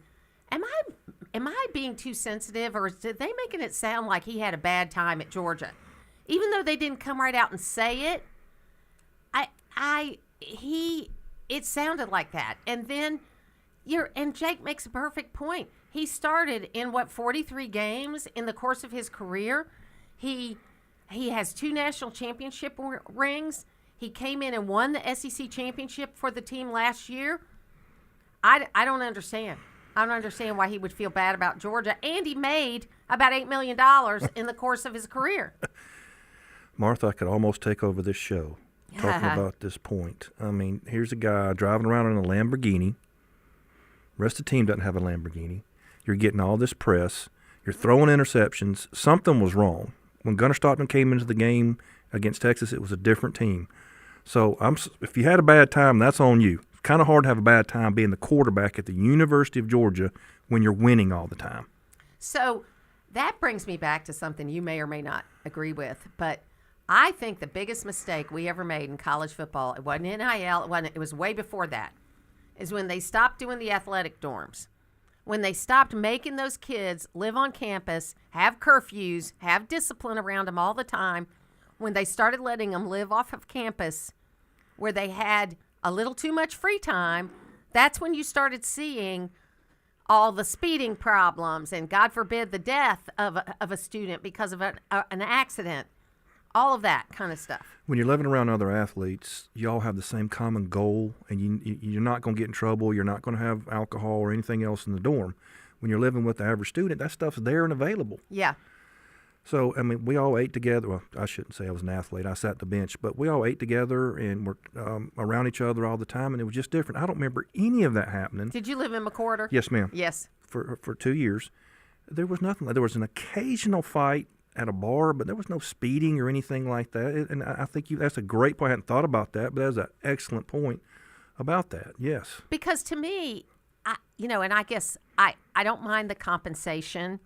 S3: am I being too sensitive, or did they making it sound like he had a bad time at Georgia? Even though they didn't come right out and say it, it sounded like that. And then and Jake makes a perfect point. He started in 43 games in the course of his career. He has 2 national championship rings. He came in and won the SEC championship for the team last year. I don't understand. I don't understand why he would feel bad about Georgia. And he made about $8 million in the course of his career.
S4: Martha, I could almost take over this show talking about this point. I mean, here's a guy driving around in a Lamborghini. Rest of the team doesn't have a Lamborghini. You're getting all this press. You're throwing interceptions. Something was wrong. When Gunnar Stockton came into the game against Texas, it was a different team. So if you had a bad time, that's on you. It's kind of hard to have a bad time being the quarterback at the University of Georgia when you're winning all the time.
S3: So that brings me back to something you may or may not agree with, but I think the biggest mistake we ever made in college football, it wasn't NIL, it was way before that, is when they stopped doing the athletic dorms. When they stopped making those kids live on campus, have curfews, have discipline around them all the time, when they started letting them live off of campus where they had a little too much free time, that's when you started seeing all the speeding problems and, God forbid, the death of a student because of an accident, all of that kind of stuff.
S4: When you're living around other athletes, you all have the same common goal, and you're not going to get in trouble. You're not going to have alcohol or anything else in the dorm. When you're living with the average student, that stuff's there and available.
S3: Yeah.
S4: So, I mean, we all ate together. Well, I shouldn't say I was an athlete. I sat at the bench. But we all ate together and were around each other all the time, and it was just different. I don't remember any of that happening.
S3: Did you live in McWhorter?
S4: Yes, ma'am.
S3: Yes.
S4: For 2 years. There was nothing. There was an occasional fight at a bar, but there was no speeding or anything like that. And I think that's a great point. I hadn't thought about that, but that's an excellent point about that. Yes.
S3: Because to me, and I guess I don't mind the compensation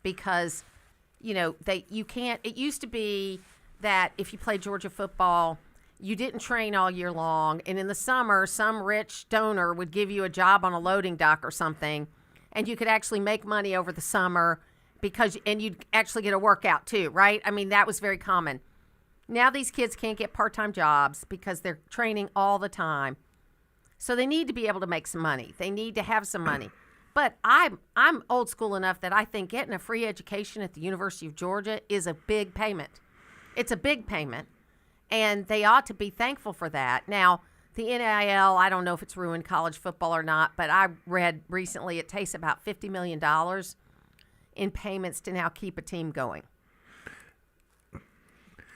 S3: because, you can't. It used to be that if you played Georgia football, you didn't train all year long, and in the summer, some rich donor would give you a job on a loading dock or something, and you could actually make money over the summer and you'd actually get a workout too, right? I mean, that was very common. Now these kids can't get part-time jobs because they're training all the time. So they need to be able to make some money. They need to have some money. But I'm old school enough that I think getting a free education at the University of Georgia is a big payment. It's a big payment, and they ought to be thankful for that. Now, the NIL, I don't know if it's ruined college football or not, but I read recently it takes about $50 million in payments to now keep a team going.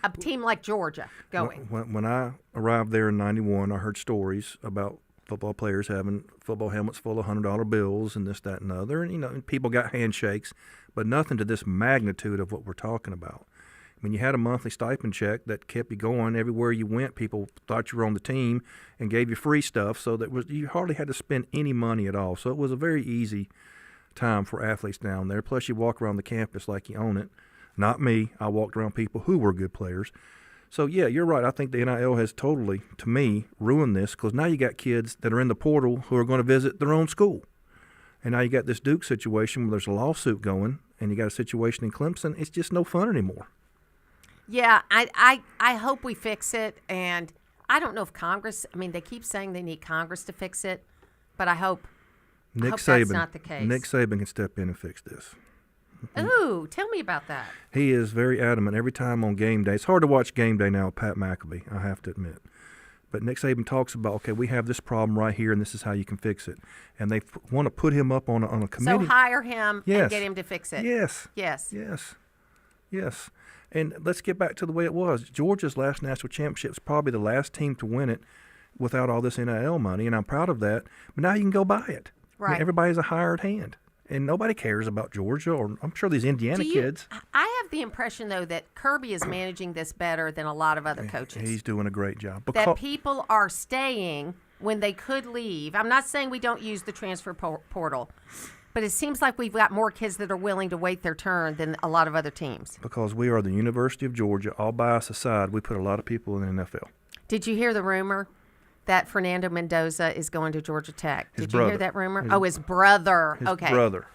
S3: A team like Georgia going.
S4: When I arrived there in 91, I heard stories about football players having football helmets full of $100 bills and this, that, and the other. And, and people got handshakes, but nothing to this magnitude of what we're talking about. I mean, you had a monthly stipend check that kept you going. Everywhere you went, people thought you were on the team and gave you free stuff, so that you hardly had to spend any money at all. So it was a very easy time for athletes down there. Plus, you walk around the campus like you own it. Not me. I walked around people who were good players. So, yeah, you're right. I think the NIL has totally, to me, ruined this because now you got kids that are in the portal who are going to visit their own school. And now you got this Duke situation where there's a lawsuit going, and you got a situation in Clemson. It's just no fun anymore.
S3: Yeah, I hope we fix it. And I don't know if Congress, they keep saying they need Congress to fix it, but I hope that's not the case.
S4: Nick Saban can step in and fix this.
S3: Ooh, tell me about that.
S4: He is very adamant every time on game day. It's hard to watch game day now with Pat McAfee, I have to admit. But Nick Saban talks about, okay, we have this problem right here, and this is how you can fix it. And they want to put him up on a committee.
S3: So hire him and get him to fix it.
S4: Yes.
S3: Yes.
S4: Yes. Yes. And let's get back to the way it was. Georgia's last national championship was probably the last team to win it without all this NIL money, and I'm proud of that. But now you can go buy it.
S3: Right.
S4: Everybody's a hired hand. And nobody cares about Georgia, or I'm sure these Indiana kids.
S3: I have the impression, though, that Kirby is managing this better than a lot of other coaches.
S4: He's doing a great job.
S3: That people are staying when they could leave. I'm not saying we don't use the transfer portal, but it seems like we've got more kids that are willing to wait their turn than a lot of other teams.
S4: Because we are the University of Georgia. All bias aside, we put a lot of people in the NFL.
S3: Did you hear the rumor that Fernando Mendoza is going to Georgia Tech? Did you hear that rumor? His brother.
S4: His brother.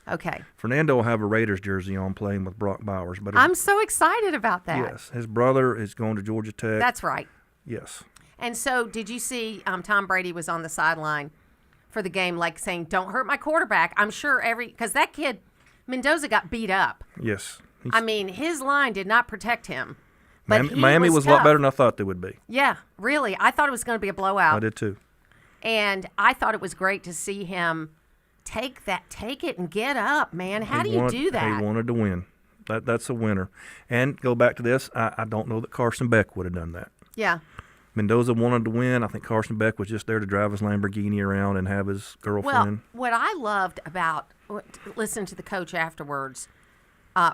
S3: Okay.
S4: Fernando will have a Raiders jersey on playing with Brock Bowers. But
S3: I'm so excited about that.
S4: Yes. His brother is going to Georgia Tech.
S3: That's right.
S4: Yes.
S3: And so did you see Tom Brady was on the sideline for the game, saying, don't hurt my quarterback. I'm sure because that kid, Mendoza, got beat up.
S4: Yes.
S3: His line did not protect him.
S4: Miami was a lot better than I thought they would be.
S3: Yeah, really. I thought it was going to be a blowout.
S4: I did too.
S3: And I thought it was great to see him take it and get up, man. How do you do that?
S4: He wanted to win. That's a winner. And go back to this, I don't know that Carson Beck would have done that.
S3: Yeah.
S4: Mendoza wanted to win. I think Carson Beck was just there to drive his Lamborghini around and have his girlfriend.
S3: Well, what I loved about listening to the coach afterwards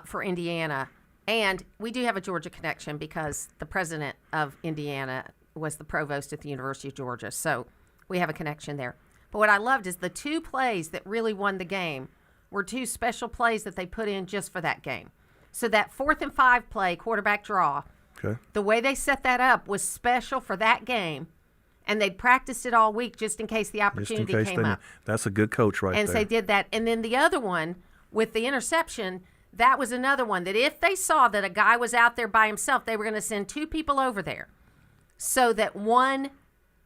S3: for Indiana, and we do have a Georgia connection because the president of Indiana was the provost at the University of Georgia, so we have a connection there. But what I loved is the 2 plays that really won the game were 2 special plays that they put in just for that game. So that 4th and 5 play, quarterback draw, the way they set that up was special for that game, and they'd practiced it all week just in case the opportunity came up.
S4: That's a good coach right there.
S3: And so they did that. And then the other one with the interception, that was another one that if they saw that a guy was out there by himself, they were going to send 2 people over there so that one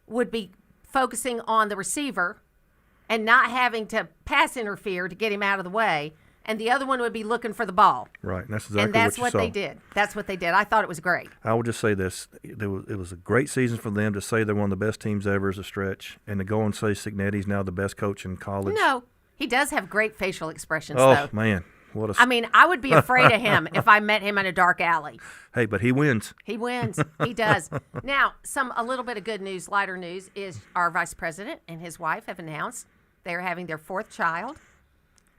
S3: would be focusing on the receiver and not having to pass interfere to get him out of the way, and the other one would be looking for the ball.
S4: Right, and that's exactly
S3: and that's
S4: what you
S3: they
S4: saw.
S3: did. That's what they did. I thought it was great.
S4: I will just say this. It was a great season for them to say they're one of the best teams ever as a stretch, and to go and say Signetti's now the best coach in college.
S3: No, he does have great facial expressions,
S4: though.
S3: Oh,
S4: man.
S3: I mean, I would be afraid of him if I met him in a dark alley.
S4: Hey, but he wins.
S3: He wins. He does. Now, a little bit of good news, lighter news, is our vice president and his wife have announced they're having their 4th child.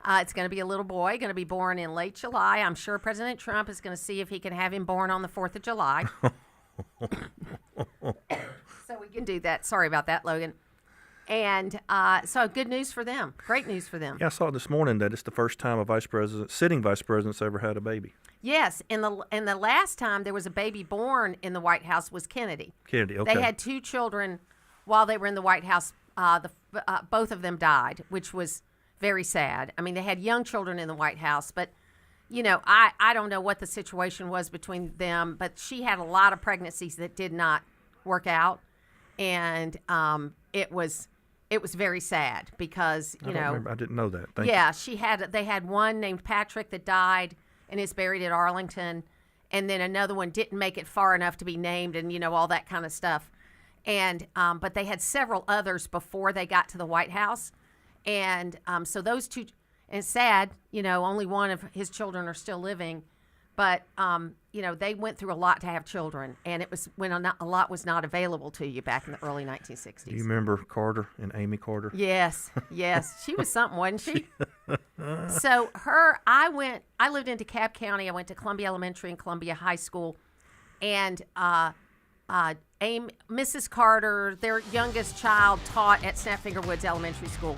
S3: It's going to be a little boy, going to be born in late July. I'm sure President Trump is going to see if he can have him born on the 4th of July. So we can do that. Sorry about that, Logan. And so good news for them. Great news for them.
S4: Yeah, I saw this morning that it's the first time a sitting vice president's ever had a baby.
S3: Yes, and the last time there was a baby born in the White House was Kennedy.
S4: Kennedy, okay.
S3: They had 2 children while they were in the White House. Both of them died, which was very sad. I mean, they had young children in the White House, but, I don't know what the situation was between them, but she had a lot of pregnancies that did not work out, and it was very sad because,
S4: I didn't know that.
S3: They had one named Patrick that died and is buried at Arlington, and then another one didn't make it far enough to be named, and, all that kind of stuff. And but they had several others before they got to the White House. And so those 2, and it's sad, only one of his children are still living. But, they went through a lot to have children. And it was when a lot was not available to you back in the early 1960s.
S4: Do you remember Carter and Amy Carter?
S3: Yes. She was something, wasn't she? So I lived in DeKalb County. I went to Columbia Elementary and Columbia High School. And Mrs. Carter, their youngest child, taught at Snapfinger Woods Elementary School.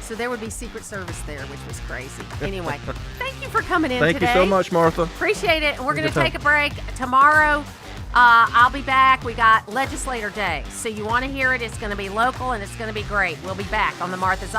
S3: So there would be Secret Service there, which was crazy. Anyway, thank you for coming in today.
S4: Thank you so much, Martha.
S3: Appreciate it. We're going to take a break. Tomorrow, I'll be back. We got Legislator Day. So you want to hear it. It's going to be local, and it's going to be great. We'll be back on the Martha's